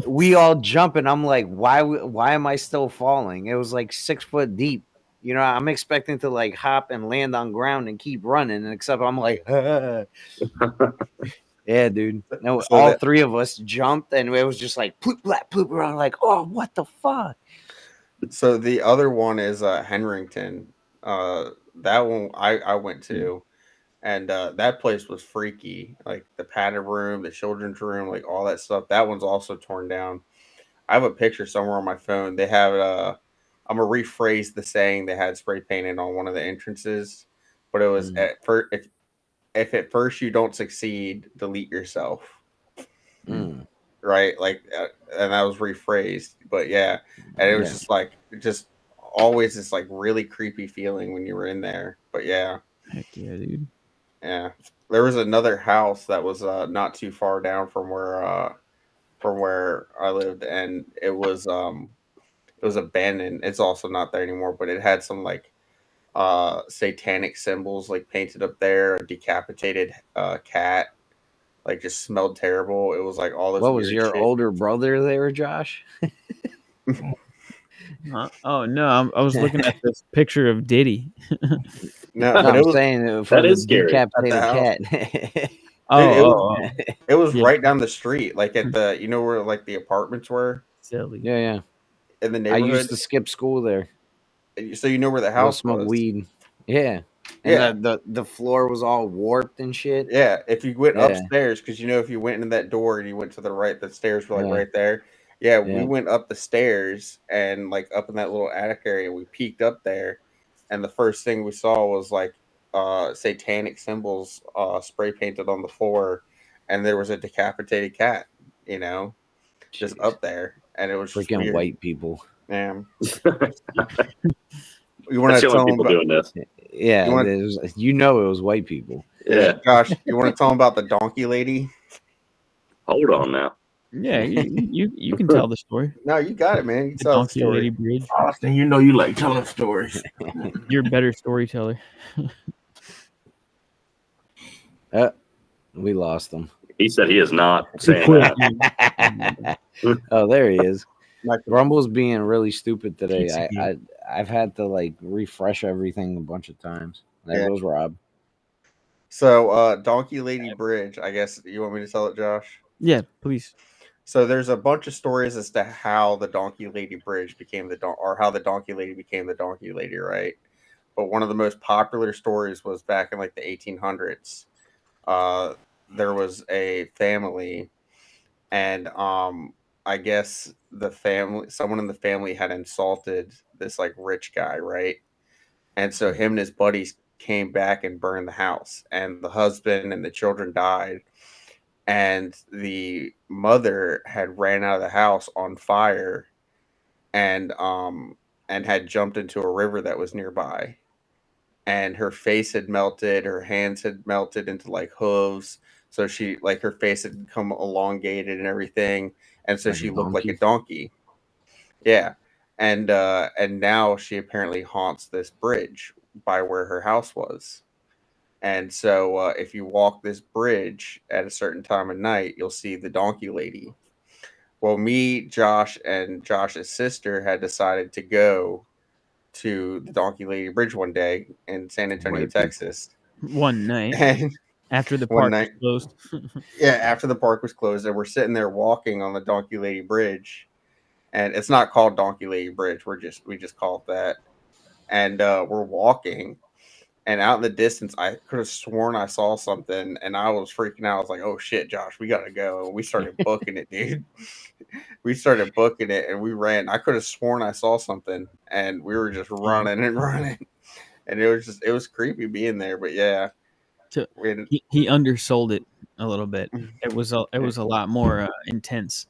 we all jump, and I'm like, why am I still falling? It was like 6 foot deep. I'm expecting to like hop and land on ground and keep running, and except I'm like, yeah, dude. No, So all 3 of us jumped, and it was just like poop, black, poop. We're like, oh, what the fuck? So the other one is Henrington. That one I went to, And that place was freaky. Like the padded room, the children's room, like all that stuff. That one's also torn down. I have a picture somewhere on my phone. They have I'm gonna rephrase the saying they had spray painted on one of the entrances, but it was at first if at first you don't succeed, delete yourself. Right, like, and that was rephrased. But yeah, and it was just like always this like really creepy feeling when you were in there. But yeah, heck yeah, dude. Yeah, there was another house that was not too far down from where I lived, and it was abandoned. It's also not there anymore, but it had some like satanic symbols like painted up there. A decapitated cat, like just smelled terrible. It was like all this. What was weird your shit. older brother there, Josh? Oh no, I was looking at this picture of Diddy. No, No, but I'm saying for that the is scary. decapitated At cat. It was Yeah. right down the street, like at the where like the apartments were Silly. Yeah. in the I neighborhood. used to skip school there. So you know where the Go house smoke was. weed. Yeah. And the floor was all warped and shit. Yeah, if you went upstairs, because if you went into that door and you went to the right, the stairs were like right there. Yeah, we went up the stairs and like up in that little attic area. We peeked up there, and the first thing we saw was like satanic symbols spray painted on the floor, and there was a decapitated cat, just up there, and it was just Freaking weird. white people. Yeah. You want to That's the tell only them people doing this. Yeah, You want- it was white people. Yeah. Josh, you want to tell them about the donkey lady? Hold on now. Yeah, you can tell the story. No, you got it, man. You The tell the Donkey story. Lady Bridge. Austin, you know you like telling stories. You're a better storyteller. We lost them. He said he is not saying Quit. that. Oh, there he is. Like, Rumble's being really stupid today. Pizzagate. I've had to like refresh everything a bunch of times. There Yeah. goes Rob. So, Donkey Lady Bridge, I guess you want me to tell it, Josh? Yeah, please. So there's a bunch of stories as to how the Donkey Lady Bridge became or how the Donkey Lady became the Donkey Lady, right? But one of the most popular stories was back in like the 1800s. There was a family, and I guess someone in the family had insulted this like rich guy, right? And so him and his buddies came back and burned the house, and the husband and the children died. And the mother had ran out of the house on fire and had jumped into a river that was nearby. And her face had melted, her hands had melted into like hooves. So she her face had become elongated and everything. And so Like she a looked like a donkey. donkey. Yeah. And now she apparently haunts this bridge by where her house was. And so if you walk this bridge at a certain time of night, you'll see the Donkey Lady. Well, me, Josh, and Josh's sister had decided to go to the Donkey Lady Bridge one day in San Antonio, Texas. One night And after the one park was closed. yeah, after the park was closed, and we're sitting there walking on the Donkey Lady Bridge. And it's not called Donkey Lady Bridge. We just call it that. And we're walking. And out in the distance, I could have sworn I saw something, and I was freaking out. I was like, "Oh shit, Josh, we gotta go!" And we started booking it, dude. We started booking it, and we ran. I could have sworn I saw something, and we were just running and running, and it was creepy being there. But yeah, He undersold it a little bit. It was a lot more intense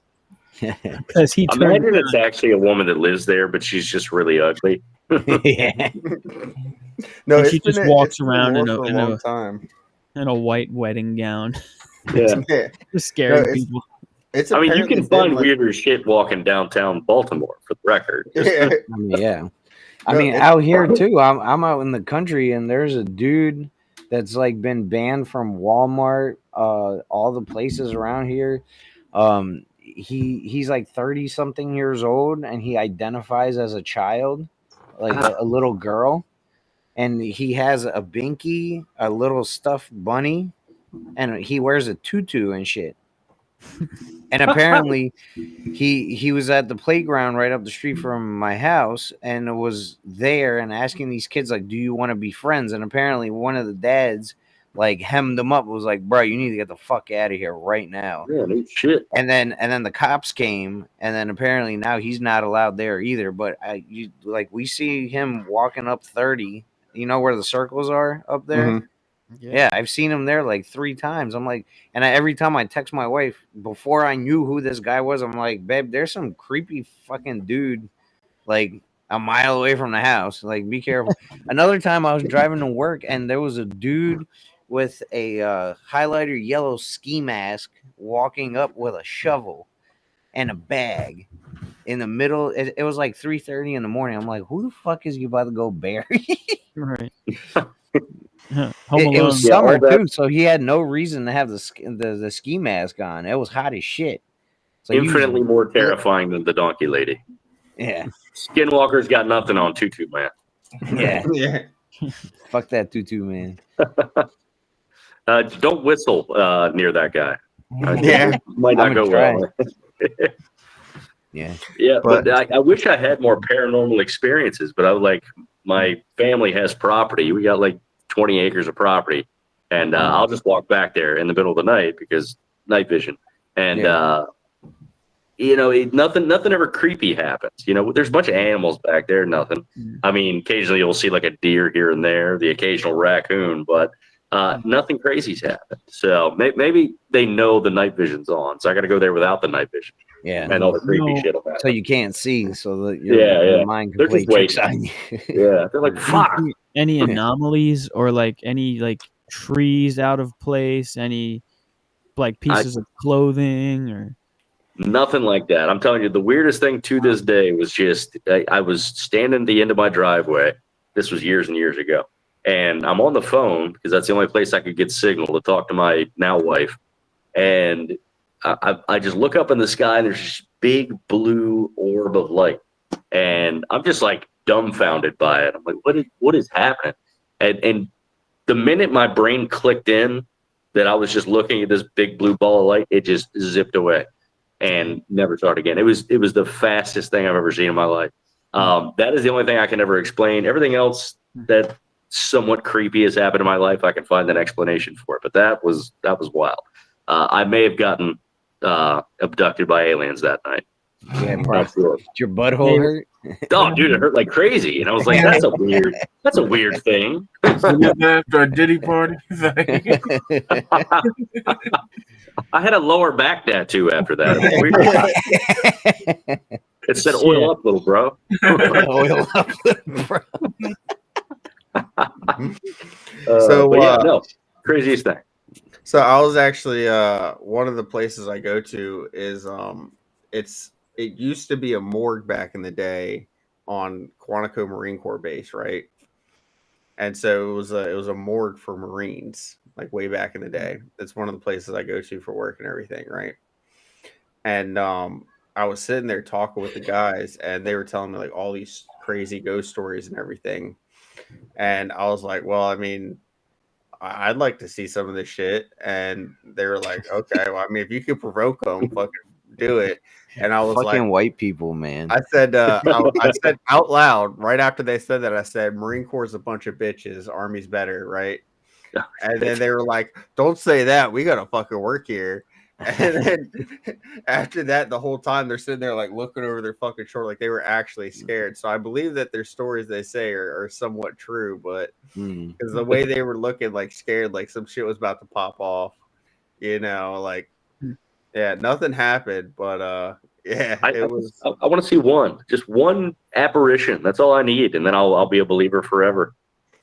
because he turned. Imagine it's actually a woman that lives there, but she's just really ugly. Yeah. no, And it's she been just a- walks it's been around in for a- a in long a- time. in a white wedding gown, Yeah. Yeah. just scaring it's- people. It's I mean, you apparently can been, find like- weirder shit walking downtown Baltimore, for the record. Yeah. I mean, yeah. I No, mean, it's- out here too. I'm out in the country, and there's a dude that's like been banned from Walmart, all the places around here. He's like 30 something years old, and he identifies as a child, like a little girl, and he has a binky, a little stuffed bunny, and he wears a tutu and shit. And apparently he was at the playground right up the street from my house and was there and asking these kids like, do you want to be friends? And apparently one of the dads like hemmed him up. Was like, bro, you need to get the fuck out of here right now. Yeah, no shit. And then the cops came, and then apparently now he's not allowed there either. But we see him walking up 30. You know where the circles are up there? Mhm. Yeah, I've seen him there like 3 times. I'm like, and every time I text my wife before I knew who this guy was, I'm like, babe, there's some creepy fucking dude like a mile away from the house. Like, be careful. Another time I was driving to work, and there was a dude with a highlighter yellow ski mask walking up with a shovel and a bag in the middle. It was like 3:30 in the morning. I'm like, who the fuck is you about to go bury? Right. It was summer too, so he had no reason to have the ski mask on. It was hot as shit. So Infinitely more terrifying than the donkey lady. Yeah. Skinwalker's got nothing on Tutu, man. Yeah. Yeah. Fuck that Tutu, man. Don't whistle near that guy. Yeah. Might not go well. Yeah. Yeah, but I wish I had more paranormal experiences, but I was like, my family has property. We got like 20 acres of property, and I'll just walk back there in the middle of the night because night vision. And, nothing ever creepy happens. There's a bunch of animals back there, nothing. I mean, occasionally you'll see like a deer here and there, the occasional raccoon, but nothing crazy's happened. So maybe they know the night vision's on, so I got to go there without the night vision. Yeah, and all the creepy shit about so you can't see, so that your mind can play tricks on you. Yeah, they're like, fuck. Any anomalies or like any like trees out of place? Any like pieces of clothing or nothing like that? I'm telling you, the weirdest thing to this day was just I was standing at the end of my driveway. This was years and years ago, and I'm on the phone because that's the only place I could get signal to talk to my now wife, and I just look up in the sky and there's this big blue orb of light. And I'm just like dumbfounded by it. I'm like, what is happening? And the minute my brain clicked in that I was just looking at this big blue ball of light, it just zipped away and never saw it again. It was the fastest thing I've ever seen in my life. That is the only thing I can ever explain. Everything else that somewhat creepy has happened in my life, I can find an explanation for it. But that was wild. I may have gotten abducted by aliens that night. Yeah, bro. Did your butthole hurt? Oh, dude, it hurt like crazy, and I was like, "That's a weird thing." After a Diddy party, I had a lower back tattoo after that. It said, "Oil up, little bro." Oil up, little bro. No, craziest thing. So I was actually one of the places I go to is it used to be a morgue back in the day on Quantico Marine Corps base, right? And so it was a morgue for Marines, like way back in the day. It's one of the places I go to for work and everything, right? And I was sitting there talking with the guys, and they were telling me like all these crazy ghost stories and everything. And I was like, well, I mean, I'd like to see some of this shit. And they were like, okay, well, I mean, if you could provoke them, fucking do it. And I was fucking like, white people, man. I said, I said out loud right after they said that, I said, Marine Corps is a bunch of bitches. Army's better, right? And then they were like, don't say that. We got to fucking work here. And then after that, the whole time they're sitting there like looking over their fucking shoulder, like they were actually scared. So I believe that their stories they say are somewhat true, but because the way they were looking like scared, like some shit was about to pop off, like yeah, nothing happened, but yeah, it was. I want to see just one apparition. That's all I need, and then I'll be a believer forever.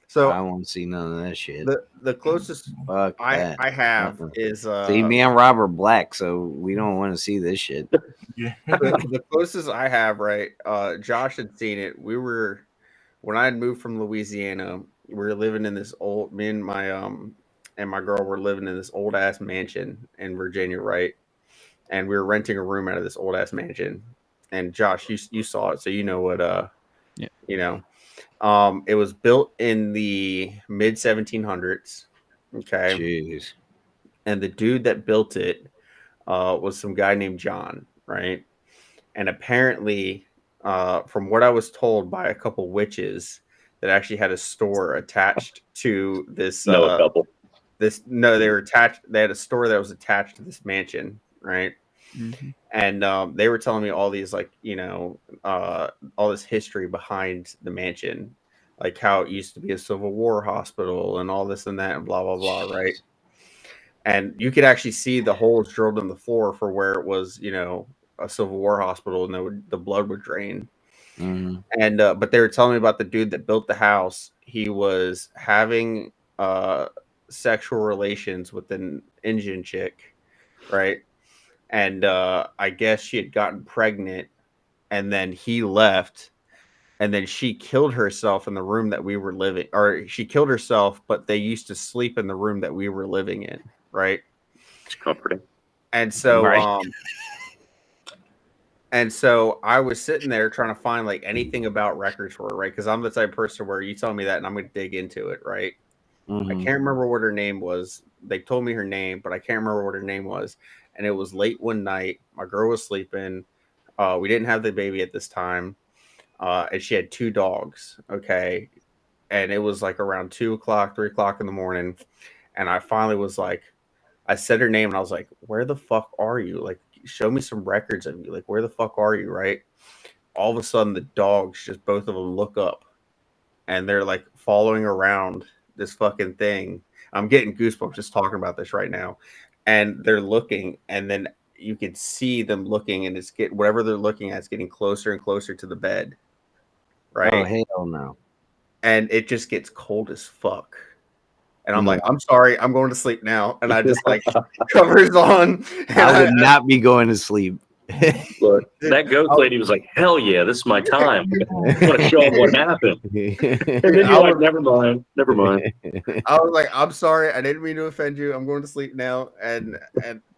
So I won't see none of that shit. The closest I have is see, me and Rob are black, so we don't want to see this shit. yeah. the closest I have, right? Josh had seen it. When I had moved from Louisiana, we were living in this old. Me and my girl were living in this old ass mansion in Virginia, right? And we were renting a room out of this old ass mansion. And Josh, you saw it, so you know what it was built in the mid 1700s. Okay. Jeez. And the dude that built it was some guy named John, right? And apparently, from what I was told by a couple witches that actually had a store attached to this. A couple. they were attached. They had a store that was attached to this mansion, right? Mhm. And they were telling me all these all this history behind the mansion, like how it used to be a Civil War hospital and all this and that and blah blah blah, right? And you could actually see the holes drilled in the floor for where it was, a Civil War hospital, and the blood would drain. Mm-hmm. And but they were telling me about the dude that built the house. He was having sexual relations with an Indian chick, right? And I guess she had gotten pregnant, and then he left, and then she killed herself in the room that we were living, or she killed herself, but they used to sleep in the room that we were living in, right? It's comforting. And so Right. and so I was sitting there trying to find like anything about records for her, right? Because I'm the type of person where you tell me that and I'm going to dig into it, right? Mm-hmm. I can't remember what her name was. They told me her name, but I can't remember what her name was. And it was late one night. My girl was sleeping. We didn't have the baby at this time. And she had 2 dogs. Okay. And it was like around 2 o'clock, 3 o'clock in the morning. And I finally was like, I said her name and I was like, where the fuck are you? Like, show me some records of you. Like, where the fuck are you? Right. All of a sudden, the dogs, just both of them look up and they're like following around this fucking thing. I'm getting goosebumps just talking about this right now. And they're looking, and then you could see them looking, and whatever they're looking at is getting closer and closer to the bed. Right. Oh, hell no. And it just gets cold as fuck. And I'm like, I'm sorry, I'm going to sleep now. And I just like covers on. I would not be going to sleep. Look, that ghost lady was like, hell yeah, this is my time. I'm going to show them what happened. And then you're like, never mind. I was like, I'm sorry, I didn't mean to offend you. I'm going to sleep now. And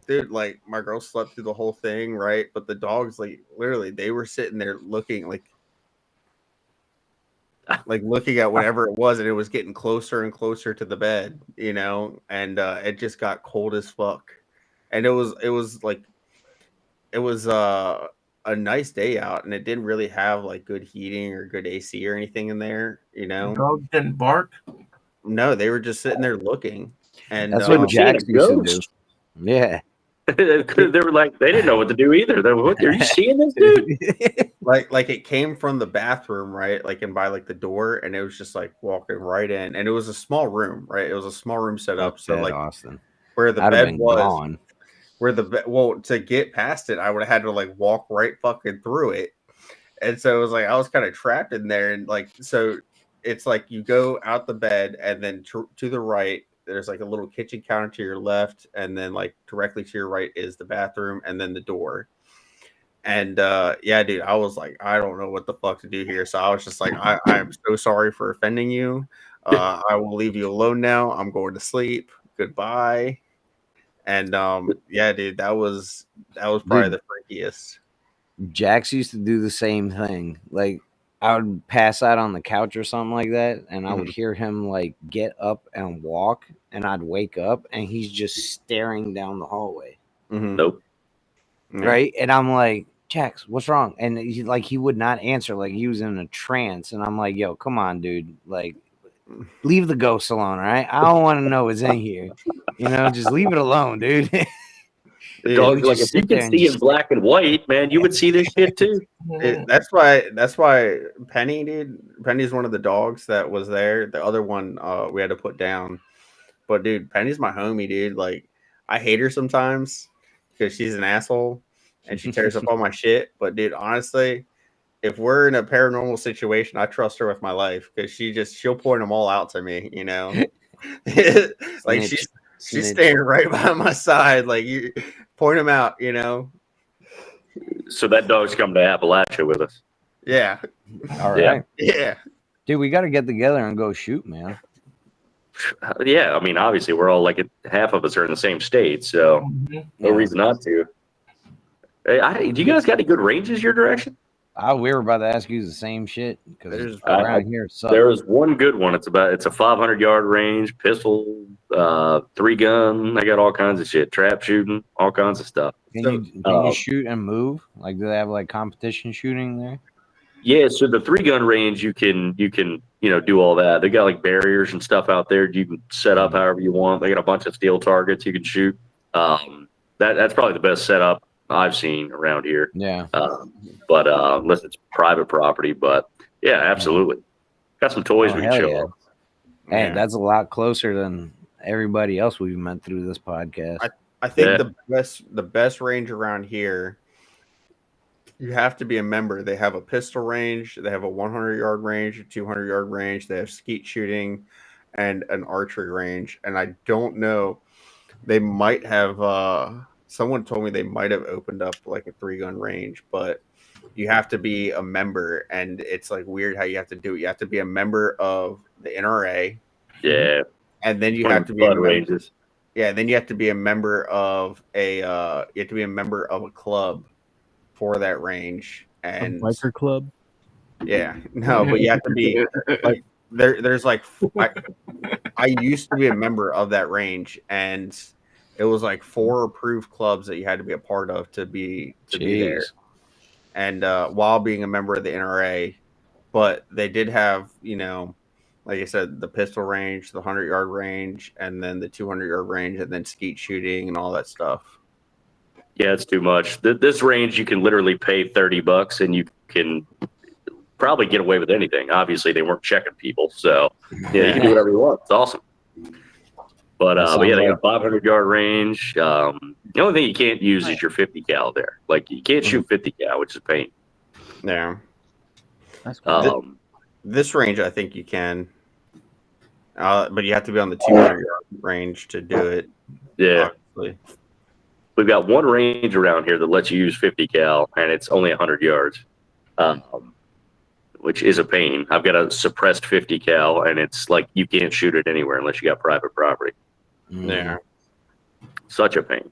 dude, like, my girl slept through the whole thing, right? But the dogs, like, literally, they were sitting there looking like looking at whatever it was, and it was getting closer and closer to the bed, and it just got cold as fuck. And it was a nice day out, and it didn't really have like good heating or good AC or anything in there, Dogs didn't bark. No, they were just sitting there looking. And that's what Jax used to do. Yeah. They were like, they didn't know what to do either. They were, what, are you seeing this dude? like it came from the bathroom, right? Like, and by like the door, and it was just like walking right in, and it was a small room, right? It was a small room set up, so like Austin, where the I'd bed was, to get past it, I would have had to like walk right fucking through it, and so it was like I was kind of trapped in there, and like so it's like you go out the bed, and then to the right. There's like a little kitchen counter to your left, and then like directly to your right is the bathroom, and then the door. And yeah, dude, I was like, I don't know what the fuck to do here. So I was just like, I am so sorry for offending you. I will leave you alone now. I'm going to sleep. Goodbye. And yeah, dude, that was probably the freakiest. Jax used to do the same thing. Like, I would pass out on the couch or something like that, and I would hear him like get up and walk, and I'd wake up, and he's just staring down the hallway. Nope. Right, and I'm like, Jax, what's wrong? And he would not answer, like he was in a trance. And I'm like, yo, come on, dude, like, leave the ghost alone, all right? I don't want to know what's in here, just leave it alone, dude. The dog's like, if you can see in black and white, man, you would see this shit too. That's why Penny, dude. Penny's one of the dogs that was there. The other one we had to put down. But dude, Penny's my homie, dude. Like, I hate her sometimes because she's an asshole and she tears up all my shit. But dude, honestly, if we're in a paranormal situation, I trust her with my life because she'll point them all out to me, like she's staying right by my side, like, you point them out, So that dog's coming to Appalachia with us. Yeah. All right. Yeah. Dude, we got to get together and go shoot, man. Yeah, I mean, obviously, we're all like half of us are in the same state, so no reason not to. Hey, do you guys got any good ranges your direction? We were about to ask you the same shit because around here sucks. There is one good one. It's a 500-yard range, pistol, 3-gun. I got all kinds of shit, trap shooting, all kinds of stuff. Can you shoot and move? Like, do they have like competition shooting there? Yeah, so the 3-gun range, you can do all that. They got like barriers and stuff out there. You can set up however you want. They got a bunch of steel targets you can shoot. That's probably the best setup I've seen around here. Yeah. But unless it's private property, but yeah, absolutely. Got some toys we can show off. Hey, that's a lot closer than everybody else we've met through this podcast. I think the best range around here, you have to be a member. They have a pistol range, they have a 100-yard range, a 200-yard range, they have skeet shooting, and an archery range. And I don't know, they might have. Someone told me they might have opened up like a 3-gun range, but you have to be a member, and it's like weird how you have to do it. You have to be a member of the NRA. Yeah. And then you have to be ranges. Yeah, then you have to be a member of a club for that range. And a biker club. Yeah. No, but you have to be like there's like I used to be a member of that range, and it was like 4 approved clubs that you had to be a part of to be there. And while being a member of the NRA, but they did have, like I said, the pistol range, the 100-yard range, and then the 200-yard range, and then skeet shooting and all that stuff. Yeah, it's too much. This range, you can literally pay $30 and you can probably get away with anything. Obviously, they weren't checking people, so yeah, you can do whatever you want. It's awesome. But yeah, they got a 500-yard range. The only thing you can't use is your 50 cal there. Like, you can't shoot 50 cal, which is a pain. Yeah. That's cool. This range, I think you can. But you have to be on the 200-yard range to do it. Yeah. Obviously. We've got one range around here that lets you use 50 cal, and it's only 100 yards, which is a pain. I've got a suppressed 50 cal, and it's like you can't shoot it anywhere unless you got private property. Yeah. Such a pain.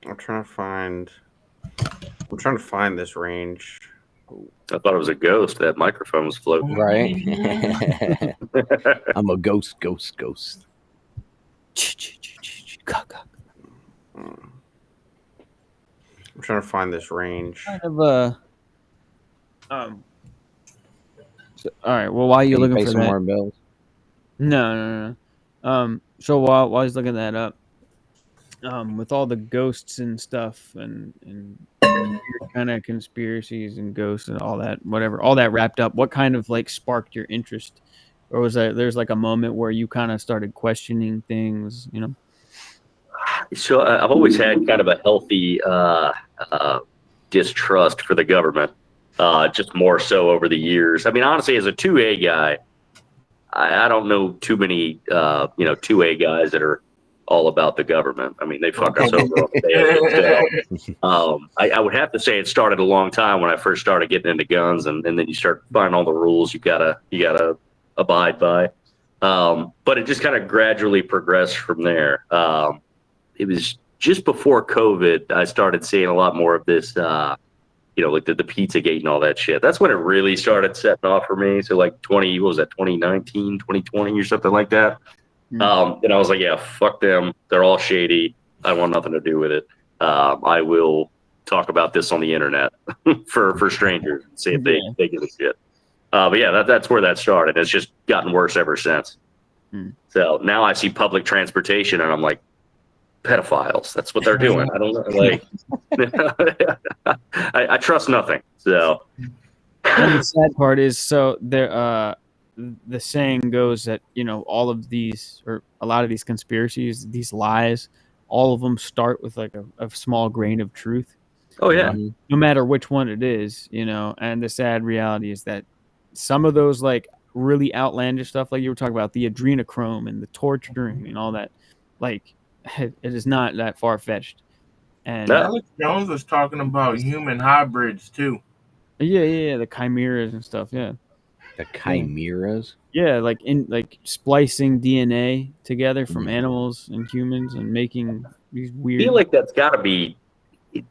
I'm trying to find this range. I thought it was a ghost. That microphone was floating. Right. I'm a ghost. I'm trying to find this range. Kind of all right. Well, while you're looking for some that, more bills? No. So while he's looking that up, with all the ghosts and stuff and kind of conspiracies and ghosts and all that, whatever, all that wrapped up, what kind of like sparked your interest, or was there's like a moment where you kind of started questioning things, So I've always had kind of a healthy distrust for the government, just more so over the years. I mean, honestly, as a 2A guy, I don't know too many, 2A guys that are all about the government. I mean, they fuck us over. I would have to say it started a long time when I first started getting into guns, and then you start finding all the rules you gotta abide by. But it just kind of gradually progressed from there. It was just before COVID, I started seeing a lot more of this, like the Pizzagate and all that shit. That's when it really started setting off for me. So like 2019, 2020 or something like that. And I was like, yeah, fuck them. They're all shady. I want nothing to do with it. I will talk about this on the internet for strangers and see if they give a shit. But yeah, that's where that started. It's just gotten worse ever since. So now I see public transportation and I'm like, pedophiles. That's what they're doing. I don't know. Like, I trust nothing. So and the sad part is, so there, the saying goes that, all of these, or a lot of these conspiracies, these lies, all of them start with like a small grain of truth. Oh yeah. No matter which one it is, and the sad reality is that some of those like really outlandish stuff, like you were talking about, the adrenochrome and the torturing and all that, like it is not that far-fetched. And Alex Jones was talking about human hybrids too. Yeah, the chimeras and stuff. Yeah, the chimeras. Yeah, like splicing DNA together from animals and humans and making these weird. I feel like that's got to be.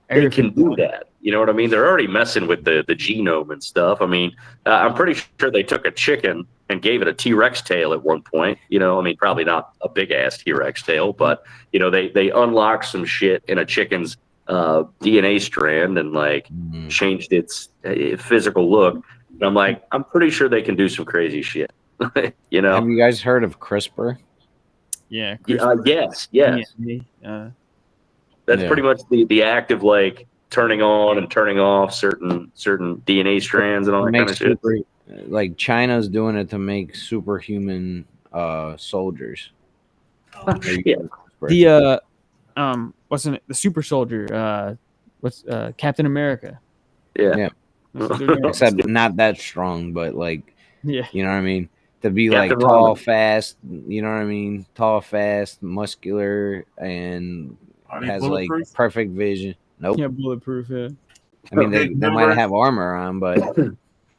They can do that. You know what I mean? They're already messing with the genome and stuff. I mean, I'm pretty sure they took a chicken and gave it a T-Rex tail at one point. I mean, probably not a big ass T-Rex tail, but they unlocked some shit in a chicken's DNA strand and like changed its physical look. And I'm like, I'm pretty sure they can do some crazy shit. You know? Have you guys heard of CRISPR? Yeah. Yes. DNA, That's pretty much the act of like turning on and turning off certain DNA strands and all that kind of shit. Like China's doing it to make superhuman soldiers. Yeah. The wasn't it the super soldier? What's Captain America? Yeah. That's what they're doing. Except not that strong, but like, Yeah. you know what I mean? To be Captain like tall, Robin. fast, you know what I mean? Tall, fast, muscular, and Are they has like bulletproof? perfect vision. Nope. Yeah, bulletproof. Yeah. I mean, they might have armor on, but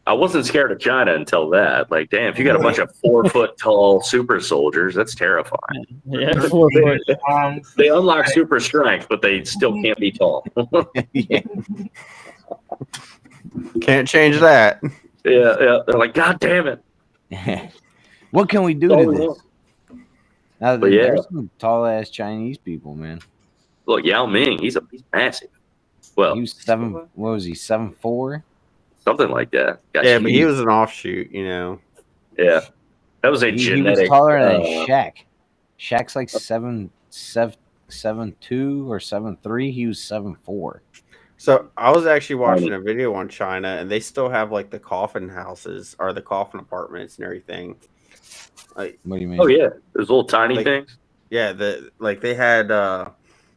I wasn't scared of China until that. Like, damn, if you got a bunch of 4 foot tall super soldiers, that's terrifying. Yeah, 4 foot. They unlock super strength, but they still can't be tall. yeah. Can't change that. Yeah. They're like, God damn it. What can we do That's all to we this? want. Now, But yeah. there's some tall ass Chinese people, man. Look, Yao Ming, he's massive. Well, He was 7. What was he? 7'4"? something like that. Got Yeah, but he huge. was an offshoot, you know. Yeah. That was a He was genetic. taller than Shaq. Shaq's like 7'2" or 7'3". He was 7'4". So I was actually watching a video on China, and they still have like the coffin houses or the coffin apartments and everything. Like, What do you mean? Oh yeah, those little tiny Like- things. yeah, they had.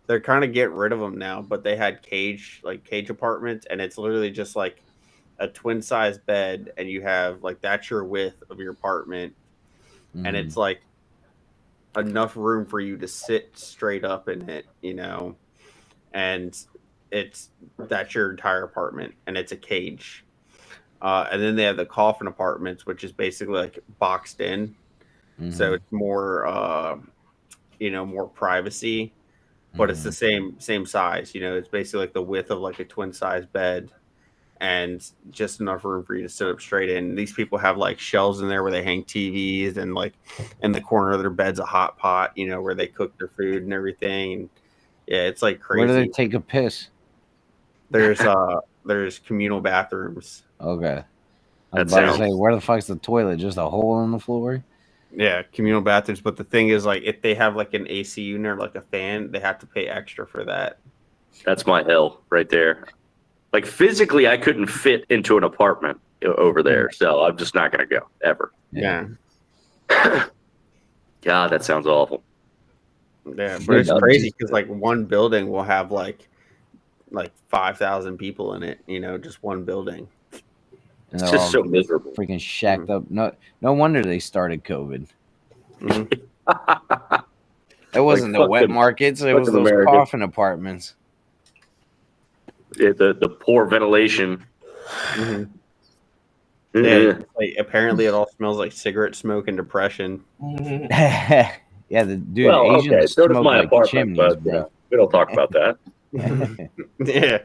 They're kind of getting rid of them now, but they had cage apartments, and it's literally just like a twin size bed, and you have like that's your width of your apartment, and Mhm. it's like enough room for you to sit straight up in it, you know, and that's your entire apartment, and it's a cage. And then they have the coffin apartments, which is basically like boxed in, Mhm. so it's more, more privacy, but it's the same size. You know, it's basically like the width of like a twin size bed, and just enough room for you to sit up straight in. These people have like shelves in there where they hang TVs, and like in the corner of their bed's a hot pot, you know, where they cook their food and everything. And yeah, it's like crazy. Where do they take a piss? There's communal bathrooms. Okay. I That was about to sounds- say, where the fuck's the toilet? Just a hole in the floor? Yeah, communal bathrooms. But the thing is, like, if they have like an AC unit or like a fan, they have to pay extra for that. That's my hell right there. Like physically, I couldn't fit into an apartment over there, so I'm just not gonna go ever. Yeah, God, that sounds awful. yeah. But it's Yeah. crazy because like one building will have like 5,000 people in it. You know, just one building. And It's they're just all so miserable. freaking shacked up. No wonder they started COVID. Mhm. It wasn't the wet fucking- markets. It was fucking those America. coffin apartments. The poor ventilation. Mhm. Yeah. Yeah, like, apparently it all smells like cigarette smoke and depression. Mhm. Yeah, the dude, Well, Asians okay, so does smoke my like apartment, chimneys, but bro. we don't talk about that. Yeah.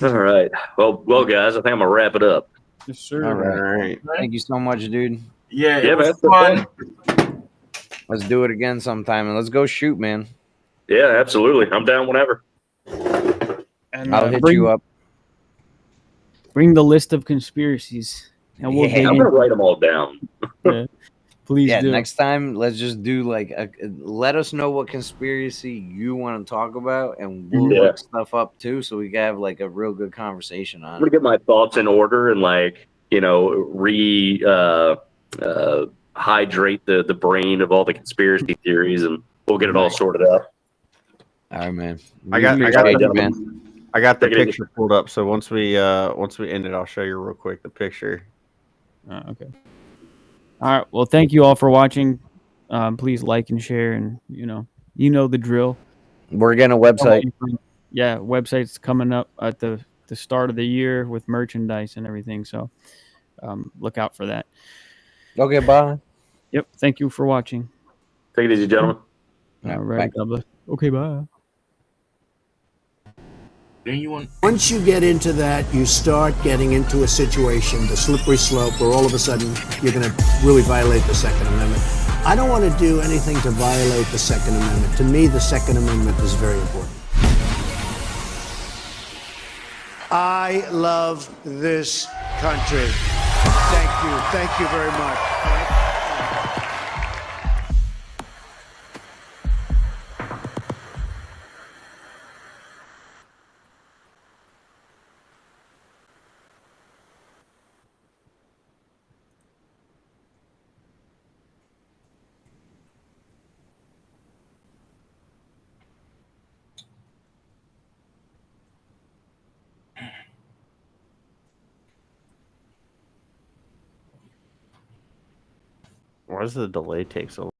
All right. Well, guys, I think I'm gonna wrap it up. Yes, sir. All All right. right. Thank you so much, dude. Yeah, Yeah, it was man, fun. Let's do it again sometime, and let's go shoot, man. Yeah, absolutely. I'm down whenever. And I'll hit bring, you up. Bring the list of conspiracies, and we'll Yeah. dig I'm in. gonna write them all down. Please Yeah, do. next time let's just do like let us know what conspiracy you want to talk about, and we'll Yeah. look stuff up too, so we can have like a real good conversation I'm on gonna it. get my thoughts in order and hydrate the brain of all the conspiracy theories, and we'll get it all sorted out. All right, man. I got Appreciate the- it, man. I got the Take it easy. picture pulled up, so once we end it, I'll show you real quick the picture. Okay. All right. Well, thank you all for watching. Please like and share, and you know the drill. We're getting a website. Yeah, website's coming up at the start of the year with merchandise and everything. So look out for that. Okay, bye. Yep. Thank you for watching. Take it easy, gentlemen. Yeah, All right. bye. God bless. Okay. Bye. Then you want Once you get into that, you start getting into a situation, the slippery slope, where all of a sudden you're going to really violate the Second Amendment. I don't want to do anything to violate the Second Amendment. To me, the Second Amendment is very important. I love this country. Thank you. Thank you very much. Why does the delay take so long?